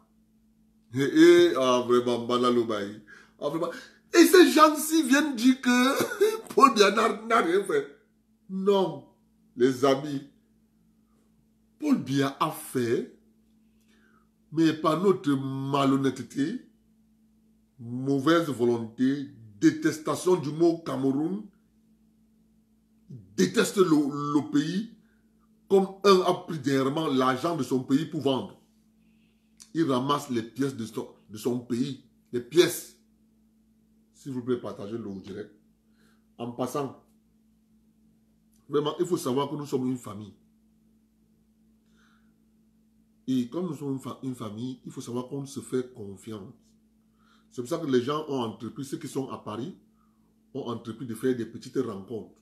Vraiment, Malalobaï. Vraiment. Et ces gens-ci viennent dire que Paul Biya n'a rien fait. Non, les amis. Paul Biya a fait, mais par notre malhonnêteté, mauvaise volonté, détestation du mot Cameroun, déteste le pays, comme un a pris dernièrement l'argent de son pays pour vendre. Il ramasse les pièces de son pays, les pièces. S'il vous plaît, partagez le direct. En passant, vraiment, il faut savoir que nous sommes une famille. Et comme nous sommes une famille, il faut savoir qu'on se fait confiance. C'est pour ça que les gens ont entrepris, ceux qui sont à Paris, ont entrepris de faire des petites rencontres.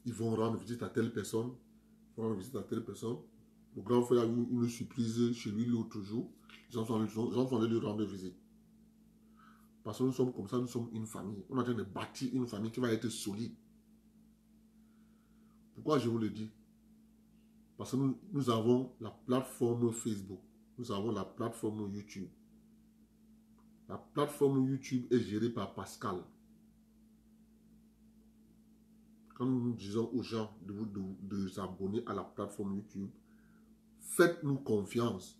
Ils vont rendre visite à telle personne, ils vont rendre visite à telle personne. Le grand frère a eu une surprise chez lui l'autre jour. Les gens sont allés lui rendre visite. Parce que nous sommes comme ça, nous sommes une famille. On est en train de bâtir une famille qui va être solide. Pourquoi je vous le dis? Parce que nous avons la plateforme Facebook. Nous avons la plateforme YouTube. La plateforme YouTube est gérée par Pascal. Quand nous disons aux gens de s'abonner à la plateforme YouTube, faites-nous confiance.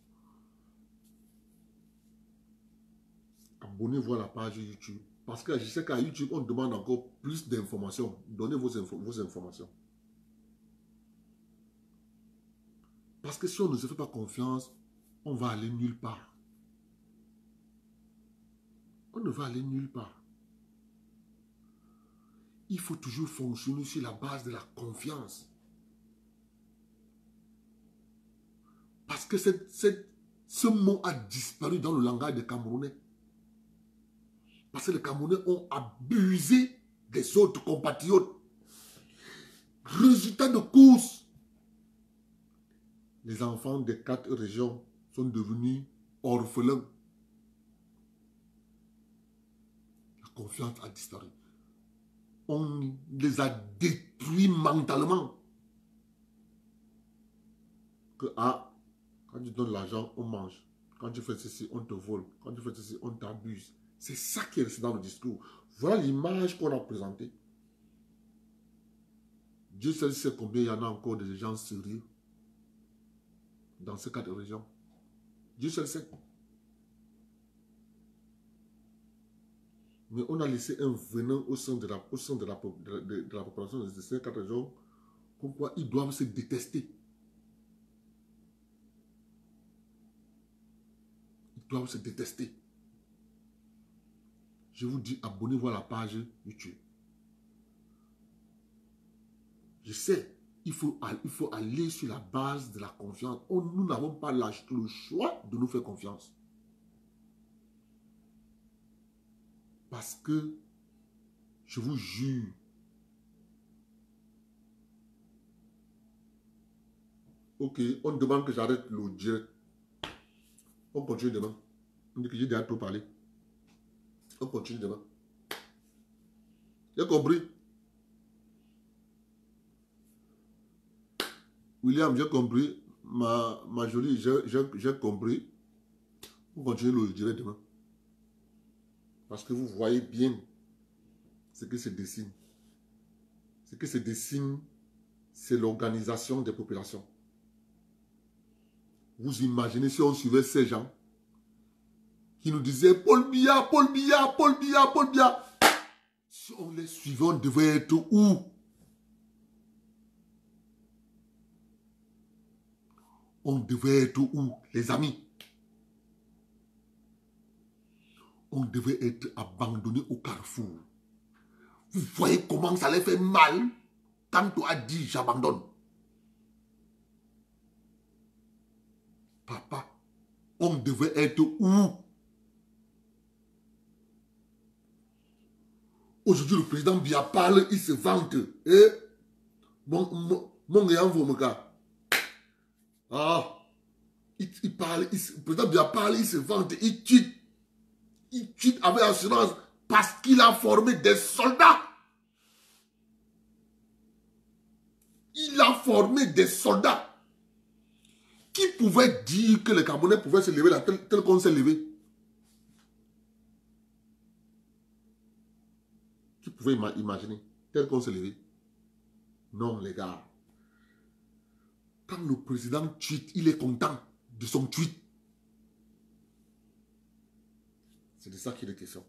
Abonnez-vous à la page YouTube. Parce que je sais qu'à YouTube, on demande encore plus d'informations. Donnez vos informations. Parce que si on ne se fait pas confiance, on va aller nulle part. On ne va aller nulle part. Il faut toujours fonctionner sur la base de la confiance. Parce que ce mot a disparu dans le langage des Camerounais. Parce que les Camerounais ont abusé des autres compatriotes. Résultat de course. Les enfants des 4 régions sont devenus orphelins. La confiance a disparu. On les a détruits mentalement. Quand tu donnes l'argent, on mange. Quand tu fais ceci, on te vole. Quand tu fais ceci, on t'abuse. C'est ça qui est resté dans le discours. Voilà l'image qu'on a présentée. Dieu seul sait combien il y en a encore de gens sérieux dans ces 4 régions. Dieu seul sait. Mais on a laissé un venin au sein de la population de ces 4 régions, comme quoi ils doivent se détester. Ils doivent se détester. Je vous dis, abonnez-vous à la page YouTube. Je sais, il faut aller sur la base de la confiance. Nous n'avons pas le choix de nous faire confiance. Parce que, je vous jure, ok, on demande que j'arrête le direct. On continue demain. On dit que j'ai déjà trop parlé. On continue demain. J'ai compris. William, j'ai compris. Ma jolie, j'ai compris. On continue le direct demain. Parce que vous voyez bien ce que se dessine. Ce que se dessine, c'est l'organisation des populations. Vous imaginez si on suivait ces gens qui nous disaient Paul Biya, Paul Biya, Paul Biya, Paul Biya. Si on les suivait, on devait être où? On devait être où, les amis? On devait être abandonné au carrefour. Vous voyez comment ça les fait mal quand on a dit j'abandonne. Papa, on devait être où? Aujourd'hui, le président Biya parle, il se vante. Eh? Mon gars, mon gars. Ah, il parle, le président Biya parle, il se vante, il tweet. Il tweet avec assurance parce qu'il a formé des soldats. Il a formé des soldats. Qui pouvait dire que les Camerounais pouvaient se lever là, tel qu'on s'est levé? Qui pouvait imaginer tel qu'on s'est levé? Non, les gars. Quand le président tweet, il est content de son tweet. C'est de ça qu'il est question.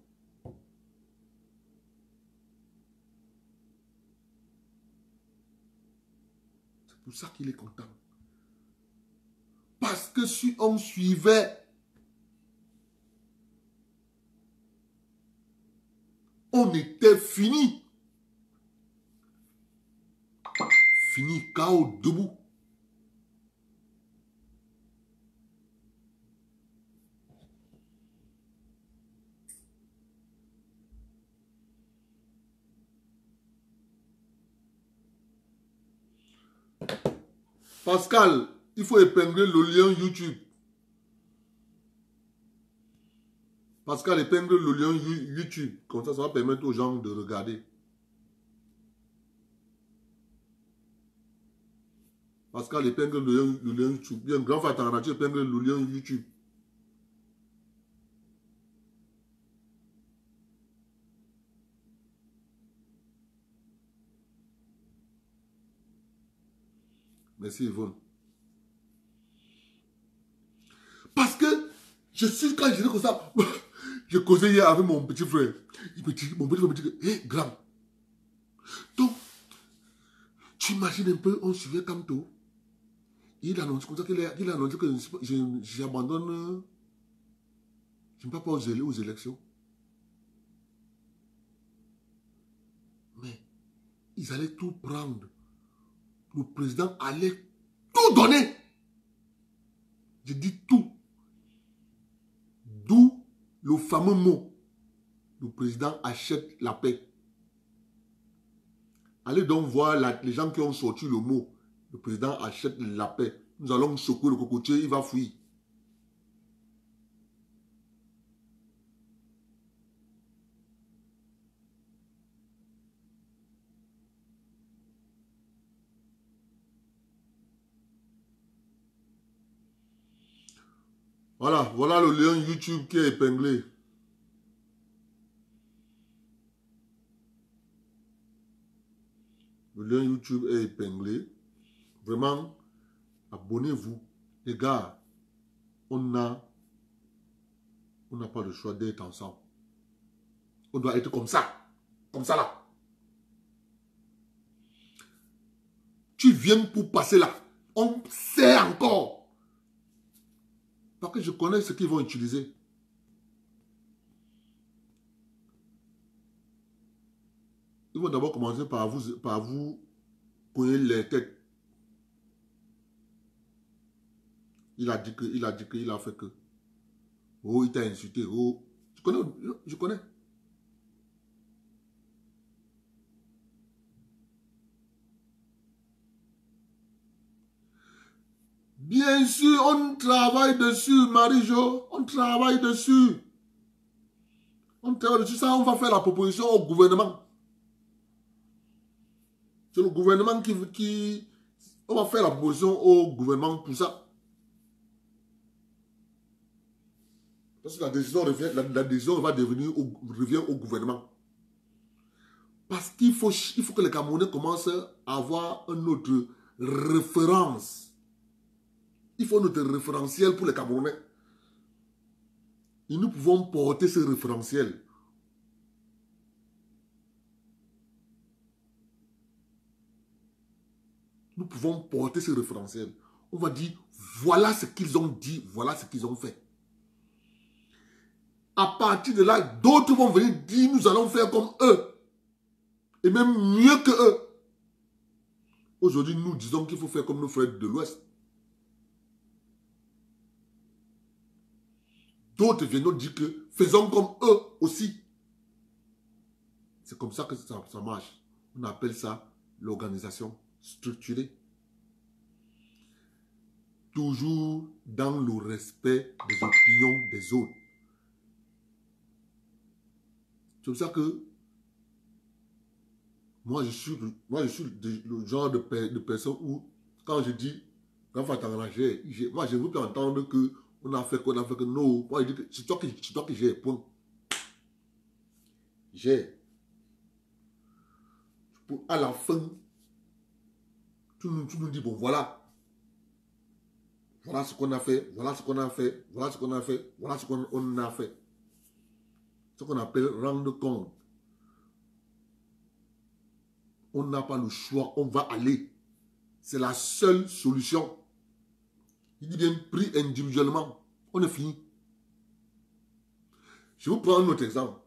C'est pour ça qu'il est content. Parce que si on suivait, on était fini. Fini, KO, debout. Pascal, il faut épingler le lien YouTube. Pascal, épingle le lien YouTube. Comme ça va permettre aux gens de regarder. Pascal, épingle le lien YouTube. Bien, grand Fatara, tu épingle le lien YouTube. Merci Yvonne. Parce que je suis, quand je dis comme ça, je causais hier avec mon petit frère. Mon petit frère me dit que, hé, grand. Donc, tu imagines un peu, on suivait Kamto. Il annonce comme ça qu'il a annoncé que j'abandonne. Je ne peux pas aux élections. Mais ils allaient tout prendre. Le président allait tout donner. Je dis tout. D'où le fameux mot. Le président achète la paix. Allez donc voir les gens qui ont sorti le mot. Le président achète la paix. Nous allons secouer le cocotier, il va fuir. Voilà le lien YouTube qui est épinglé. Le lien YouTube est épinglé. Vraiment, abonnez-vous. Les gars, on n'a pas le choix d'être ensemble. On doit être comme ça. Comme ça là. Tu viens pour passer là. On sait encore. Parce que je connais ce qu'ils vont utiliser. Ils vont d'abord commencer par vous cogner les têtes. Il a dit que, il a fait que. Oh, il t'a insulté. Oh, je connais. Bien sûr, on travaille dessus, Marie-Jo. On travaille dessus. On travaille dessus. Ça, on va faire la proposition au gouvernement. C'est le gouvernement qui... On va faire la proposition au gouvernement pour ça. Parce que la décision revient au gouvernement. Parce qu'il faut que les Camerounais commencent à avoir une autre référence. Il faut notre référentiel pour les Camerounais. Et nous pouvons porter ce référentiel. Nous pouvons porter ce référentiel. On va dire, voilà ce qu'ils ont dit, voilà ce qu'ils ont fait. À partir de là, d'autres vont venir dire, nous allons faire comme eux. Et même mieux que eux. Aujourd'hui, nous disons qu'il faut faire comme nos frères de l'Ouest. D'autres viennent nous dire que faisons comme eux aussi. C'est comme ça que ça marche. On appelle ça l'organisation structurée. Toujours dans le respect des opinions des autres. C'est pour ça que moi je suis le genre de personne où, quand je dis, quand moi je veux plus entendre que on a fait que non. Moi je dis que c'est toi qui j'ai, point. J'ai. À la fin, tu nous dis, bon voilà. Voilà ce qu'on a fait, voilà ce qu'on a fait, voilà ce qu'on a fait, voilà ce qu'on a fait. Ce qu'on appelle rendre compte. On n'a pas le choix, on va aller. C'est la seule solution. Il dit bien, pris individuellement, on est fini. Je vous prends un autre exemple.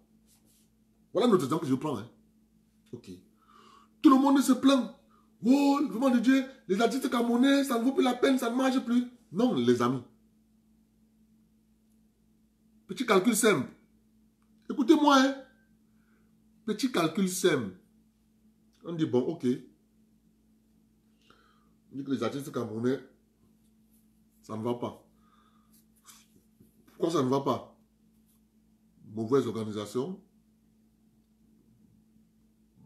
Voilà notre exemple que je prends. Hein. Ok. Tout le monde se plaint. Oh, le moment de Dieu, les artistes camerounais, ça ne vaut plus la peine, ça ne marche plus. Non, les amis. Petit calcul simple. Écoutez-moi, hein. Petit calcul simple. On dit, bon, ok. On dit que les artistes camerounais, ça ne va pas. Pourquoi ça ne va pas? Mauvaise organisation,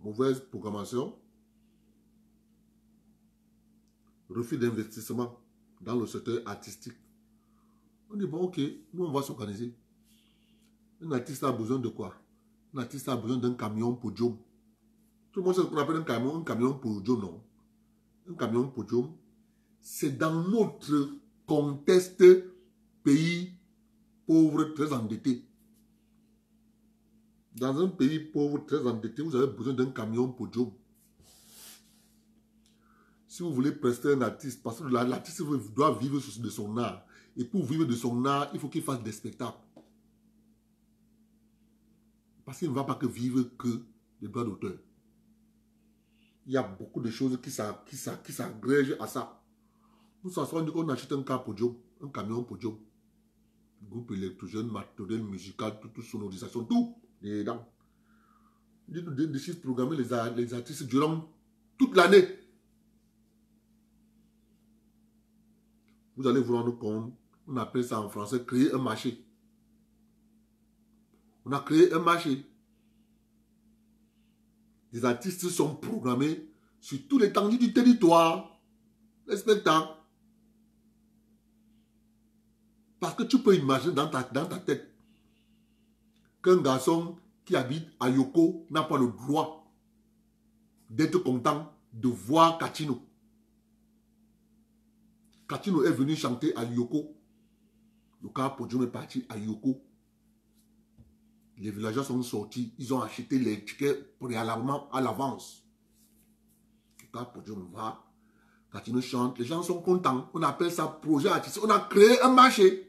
mauvaise programmation, refus d'investissement dans le secteur artistique. On dit, bon, ok, nous, on va s'organiser. Un artiste a besoin de quoi? Un artiste a besoin d'un camion podium. Tout le monde sait ce qu'on appelle un camion podium, non? Un camion podium, c'est dans notre contexte pays pauvre, très endetté. Dans un pays pauvre, très endetté, vous avez besoin d'un camion podium. Si vous voulez prester un artiste, parce que l'artiste doit vivre de son art. Et pour vivre de son art, il faut qu'il fasse des spectacles. Parce qu'il ne va pas que vivre que des droits d'auteur. Il y a beaucoup de choses qui s'agrègent à ça. Nous s'assoyons, on achète un camion podium. Groupe électrogène, matériel musical, toute sonorisation, tout. Dedans. Nous décidons de programmer les artistes durant toute l'année. Vous allez vous rendre compte, on appelle ça en français créer un marché. On a créé un marché. Les artistes sont programmés sur tout l'étendue du territoire. Les spectacles. Parce que tu peux imaginer dans ta tête qu'un garçon qui habite à Yoko n'a pas le droit d'être content de voir Kachino. Kachino est venu chanter à Yoko. Le cas podium est parti à Yoko. Les villageois sont sortis. Ils ont acheté les tickets préalablement à l'avance. Le cas podium va. Kachino chante. Les gens sont contents. On appelle ça projet artistique. On a créé un marché.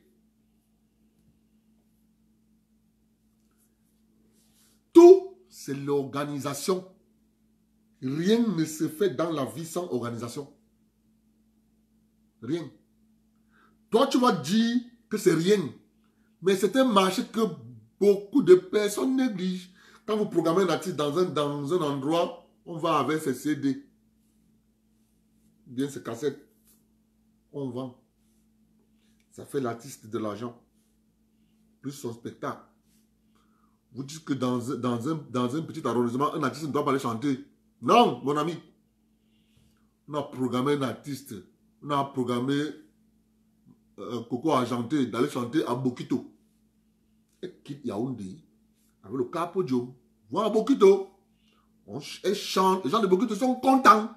Tout, c'est l'organisation. Rien ne se fait dans la vie sans organisation. Rien. Toi, tu vas dire que c'est rien. Mais c'est un marché que beaucoup de personnes négligent. Quand vous programmez un artiste dans un endroit, on va avec ses CD. Bien ses cassettes. On vend. Ça fait l'artiste de l'argent. Plus son spectacle. Vous dites que dans un petit arrondissement, un artiste ne doit pas aller chanter. Non, mon ami. On a programmé un artiste. On a programmé Coco Argenté d'aller chanter à Bokito. Et quitte Yaoundé avec le Capodium. Voilà Bokito. Elle chante. Les gens de Bokito sont contents.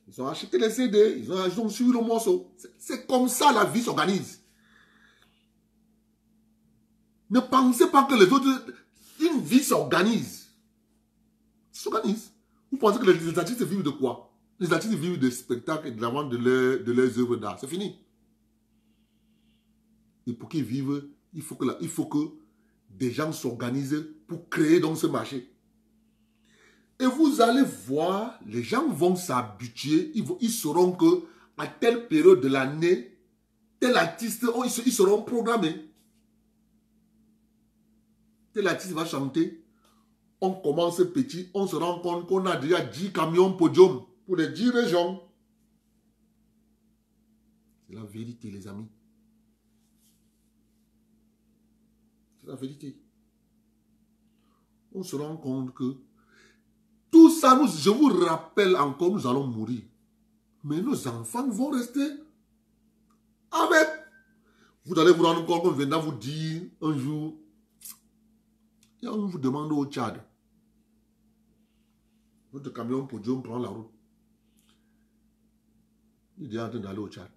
Ils ont acheté les CD. Ils ont suivi le morceau. C'est comme ça la vie s'organise. Ne pensez pas que les autres... Une vie s'organise. S'organise. Vous pensez que les artistes vivent de quoi? Les artistes vivent de spectacles et de la vente de leurs œuvres d'art. C'est fini. Et pour qu'ils vivent, il faut que des gens s'organisent pour créer donc ce marché. Et vous allez voir, les gens vont s'habituer. Ils sauront que à telle période de l'année, tel artiste, ils seront programmés. Tel artiste va chanter, on commence petit, on se rend compte qu'on a déjà 10 camions podium pour les 10 régions. C'est la vérité, les amis. C'est la vérité. On se rend compte que tout ça, je vous rappelle encore, nous allons mourir. Mais nos enfants vont rester avec. Vous allez vous rendre compte qu'on viendra vous dire un jour, et on vous demande au Tchad. Votre camion podium prend la route. Il est en train d'aller au Tchad.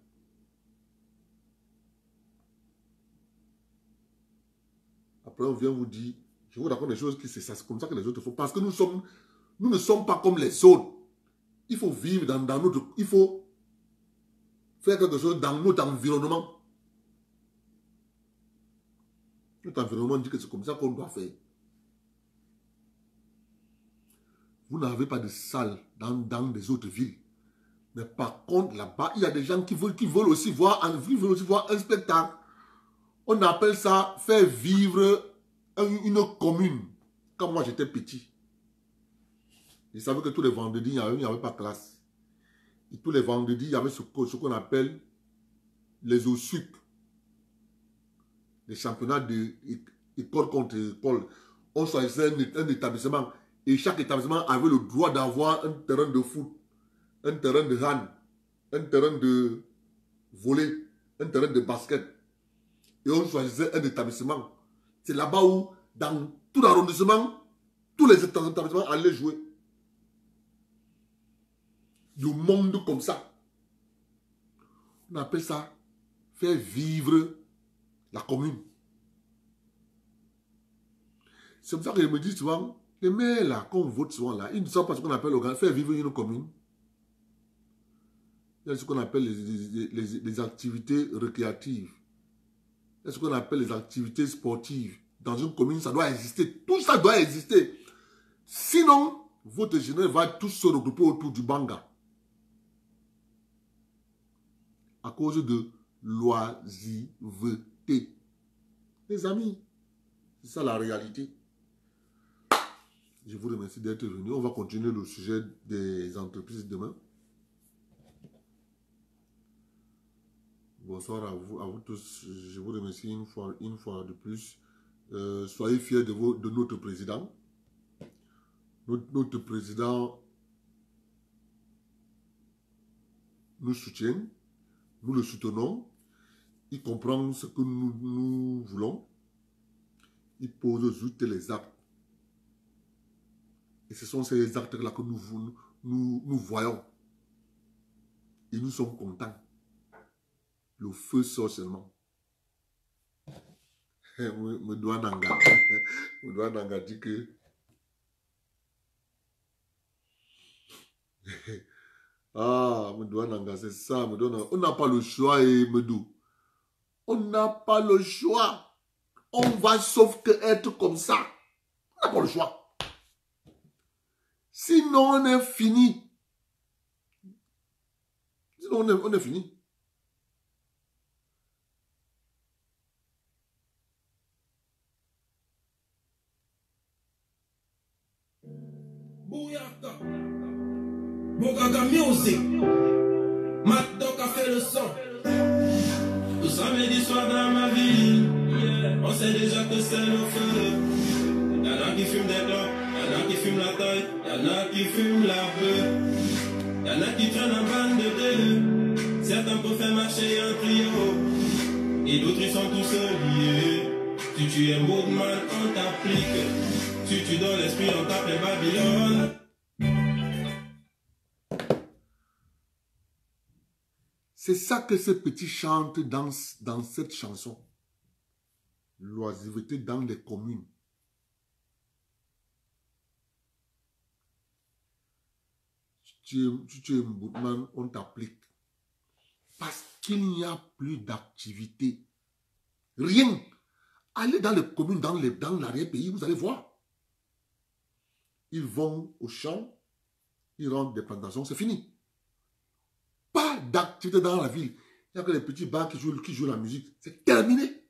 Après, on vient vous dire, je vous raconte des choses qui c'est comme ça que les autres font. Parce que nous ne sommes pas comme les autres. Il faut vivre dans notre... Il faut faire quelque chose dans notre environnement. Notre environnement dit que c'est comme ça qu'on doit faire. Vous n'avez pas de salle dans les autres villes. Mais par contre, là-bas, il y a des gens qui veulent aussi voir un spectacle. On appelle ça faire vivre une commune. Quand moi j'étais petit, je savais que tous les vendredis, il n'y avait pas de classe. Et tous les vendredis, il y avait ce qu'on appelle les OSUC. Les championnats d'école contre école. On choisissait un établissement. Et chaque établissement avait le droit d'avoir un terrain de foot, un terrain de hand, un terrain de volley, un terrain de basket. Et on choisissait un établissement. C'est là-bas où, dans tout l'arrondissement, tous les établissements allaient jouer. Du monde comme ça. On appelle ça faire vivre la commune. C'est pour ça que je me dis souvent, les maires là, qu'on vote souvent là, ils ne savent pas ce qu'on appelle faire vivre une commune. Il y a ce qu'on appelle les activités récréatives. Il y a ce qu'on appelle les activités sportives. Dans une commune, ça doit exister. Tout ça doit exister. Sinon, votre général va tous se regrouper autour du banga. À cause de l'oisiveté. Les amis, c'est ça la réalité. Je vous remercie d'être venu. On va continuer le sujet des entreprises demain. Bonsoir à vous tous. Je vous remercie une fois de plus. Soyez fiers de notre président. Notre président nous soutient. Nous le soutenons. Il comprend ce que nous voulons. Il pose juste les actes. Et ce sont ces actes-là que nous voyons. Et nous sommes contents. Le feu sort seulement. Medouan Nanga dit que ah, Medouan Nanga, c'est ça. On n'a pas le choix, Medou. On n'a pas le choix. On va sauf que être comme ça. On n'a pas le choix. Sinon, on est fini. Sinon, on est fini. Bouyaka, Bogaga Music, Madoka fait le son. samedi soir dans ma ville, on sait déjà que c'est le feu. Y'en a qui fument des clopes, y'en a qui fument la taille, y'en a qui fument la bœuf. Y'en a qui traînent en bande de deux. Certains peuvent faire marcher un trio, et d'autres ils sont tous liés. Si tu es mouvement, on t'applique. Si tu donnes l'esprit, on t'appelle Babylone. C'est ça que ce petit chante dans cette chanson. L'oisiveté dans les communes. Si tu es mouvement, on t'applique. Parce qu'il n'y a plus d'activité. Rien. Allez dans les communes, dans l'arrière-pays, vous allez voir. Ils vont au champ, ils rentrent des plantations, c'est fini. Pas d'activité dans la ville. Il n'y a que les petits bars qui jouent la musique. C'est terminé.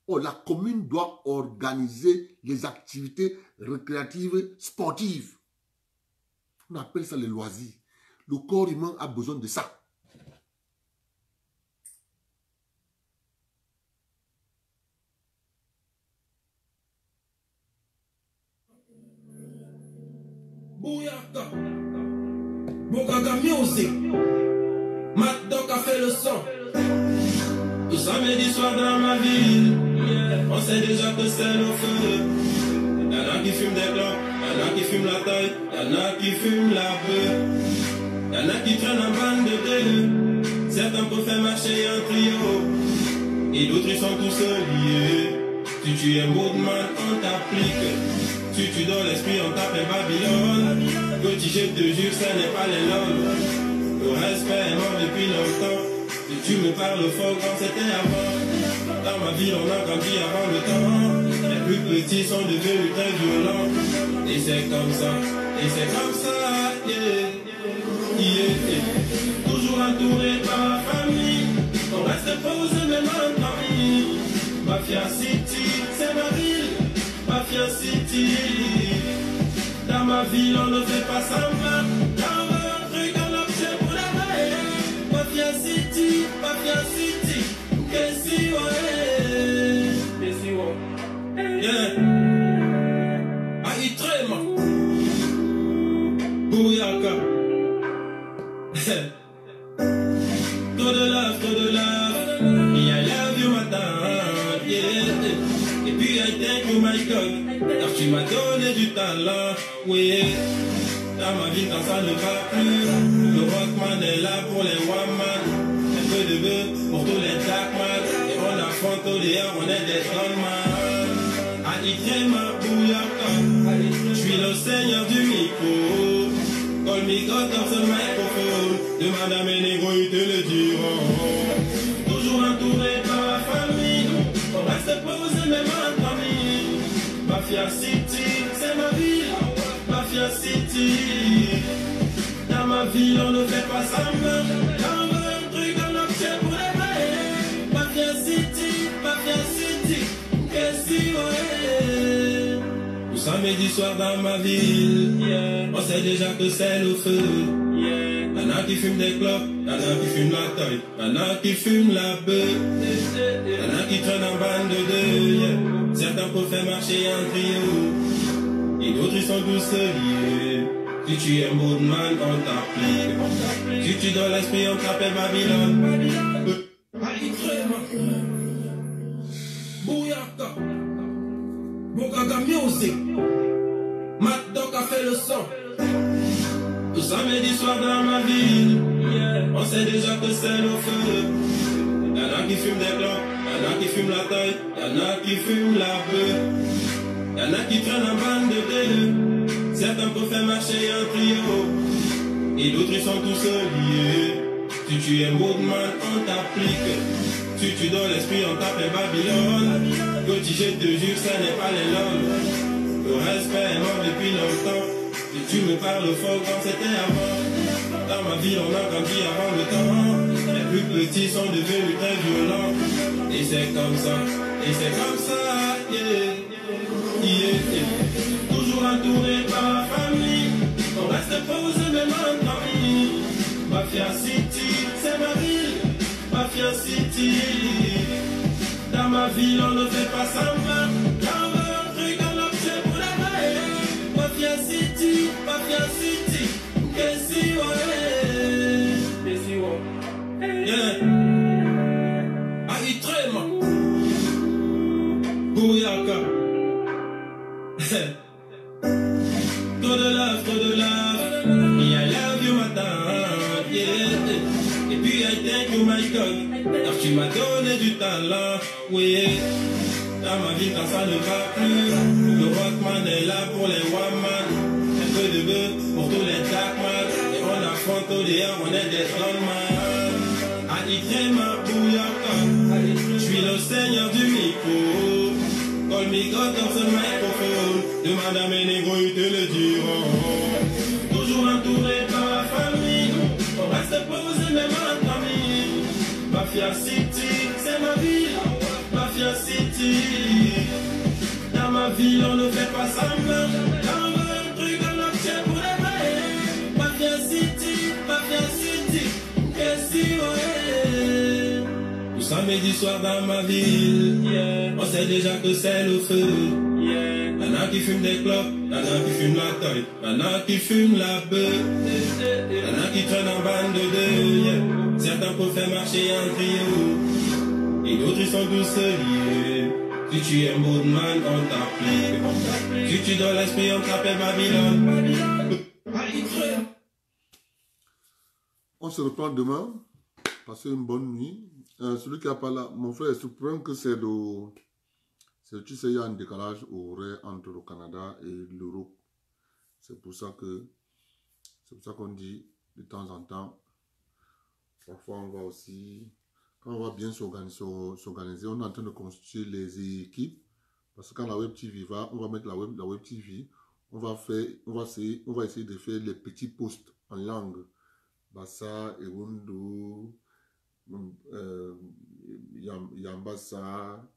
Oh, la commune doit organiser les activités récréatives, sportives. On appelle ça les loisirs. Le corps humain a besoin de ça. Bouyaka, Bogaga Music, Matt Doc a fait le son. Le samedi soir dans ma ville, on sait déjà que c'est le feu. Y'en a qui fument des clopes, y'en a qui fument la taille, y'en a qui fument la bœuf. Y'en a qui traînent en bande de deux. Certains peuvent faire marcher un trio, et d'autres ils sont tous liés. Si tu es mouvement, on t'applique. Si tu donnes l'esprit, on t'appelle Babylone. Petit, je te jure, ce n'est pas les langues. Le respect est mort depuis longtemps. Si tu me parles fort quand c'était avant. Dans ma ville, on a grandi avant le temps. Les plus petits sont devenus très violents. Et c'est comme ça, yeah. Toujours entouré par la famille. On reste posé même en famille. Mafia City, c'est ma ville. Mafia City, dans ma ville on ne fait pas semblant. Dans un truc on obtient pour la main. Mafia City, qu'est-ce que ouais. Yeah. Aïtrema, Bouyaka. Trop de love, I love you madame, yeah. Et puis I thank you my God, car tu m'as donné du talent, oui. Dans ma vie quand ça ne va plus, le rockman est là pour les one-man. Un peu de bœuf pour tous les jackman, et on affronte au dehors, on est des gunman. Aïtrema Bouyaka, je suis le seigneur du micro. Call me God of the microphone, demande à mes négros, ils te le diront. Toujours entouré par la famille, on reste posé même en famille. Mafia City, c'est ma ville. Mafia City, dans ma ville on ne fait pas semblant. Dans un truc on obtient pour les mains. Mafia City, qu'est-ce que ouais. Tout samedi soir dans ma ville, on sait déjà que c'est le feu. Y'en a qui fument des clopes, y'en a qui fument la taille, y'en a qui fument la bœuf. Y'en a qui traînent en bande de deux. Certains peuvent faire marcher un trio, et d'autres ils sont tous liés. Si tu es mouvement, on t'applique. Si tu donnes l'esprit, on t'appelle Babylone. Bouyaka, Bogaga Music, Matt Doc a fait le son. Le samedi soir dans ma ville, on sait déjà que c'est le feu. Y'en a qui fument des clopes, y'en a qui fument la taille, y'en a qui fument la bœuf. Y'en a qui traînent en bande de deux. Certains peuvent faire marcher un trio, et d'autres ils sont tous liés. Si tu es mouvement, on t'applique. Si tu donnes l'esprit, on t'appelle Babylone. Petit, je te jure, ce n'est pas les langues. Le respect est mort depuis longtemps. Si tu me parles fort quand c'était avant. Dans ma ville, on a grandi avant le temps. Les plus petits sont devenus très violents. Et c'est comme ça, yeah. Toujours entouré par la famille, on reste posé même en famille. Mafia City, c'est ma ville. Mafia City. ville, on ne fait pas semblant. Quand on veut un truc, on l'obtient pour la main. Mafia City, que si ouais. Yeah. Aritrema. Bouyaka. Trop de love. Me, I love you, madame. Yeah. Et puis, I thank you, my God. Car tu m'as donné du talent. Oui. Dans ma vie, quand ça ne va plus. Le rockman est là pour les woman. Un peu de bœuf pour tous les darkman. Et on affronte au dehors, on est des strongman. Aritrema, Bouyaka. Je suis le seigneur du micro. Call me God dans ce microphone. Demande à mes négros, ils te le diront. Toujours entouré par la famille. On reste posé même en famille. Mafia City, c'est ma ville. Mafia City. Dans ma ville, on ne fait pas semblant. Quand on veut un truc, on l'obtient pour les vrais. Mafia City, que si ouais. Tout samedi soir dans ma ville, yeah. On sait déjà que c'est le feu. Yeah. Y'en a qui fument des clopes, y'en a qui fument la toile, y'en a qui fument la bœuf, y'en a qui traînent en bande de deux. Yeah. Certains peuvent faire marcher en trio, et d'autres ils sont tous liés. Si tu es moodman, on t'applique. Si tu donnes l'esprit, on t'appelle Babylone. On se reprend demain. Passez une bonne nuit. Celui qui n'a pas là, mon frère, je comprends que c'est le... Tu sais, il y a un décalage horaire entre le Canada et l'Europe. C'est pour ça qu'on dit de temps en temps, parfois on va aussi, quand on va bien s'organiser, on est en train de constituer les équipes. Parce que quand la Web TV va, on va mettre la Web TV, on va essayer de faire les petits posts en langue. Bassa, Ewundo, Yambassa,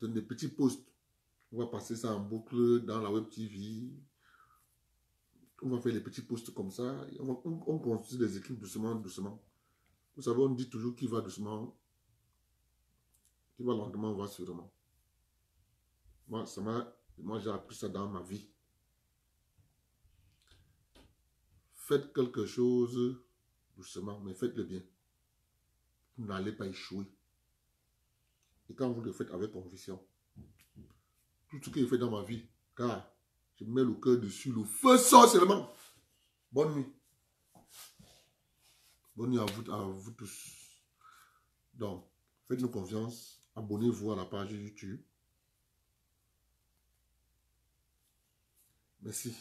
des petits posts. On va passer ça en boucle dans la Web TV. On va faire les petits posts comme ça. On construit des équipes doucement. Vous savez, on dit toujours qui va doucement, qui va lentement, va sûrement. Moi j'ai appris ça dans ma vie. Faites quelque chose doucement, mais faites-le bien. Vous n'allez pas échouer. Et quand vous le faites avec conviction, tout ce que j'ai fait dans ma vie, car je mets le cœur dessus, le feu sort seulement. Bonne nuit. Bonne nuit à vous tous. Donc, faites-nous confiance. Abonnez-vous à la page YouTube. Merci.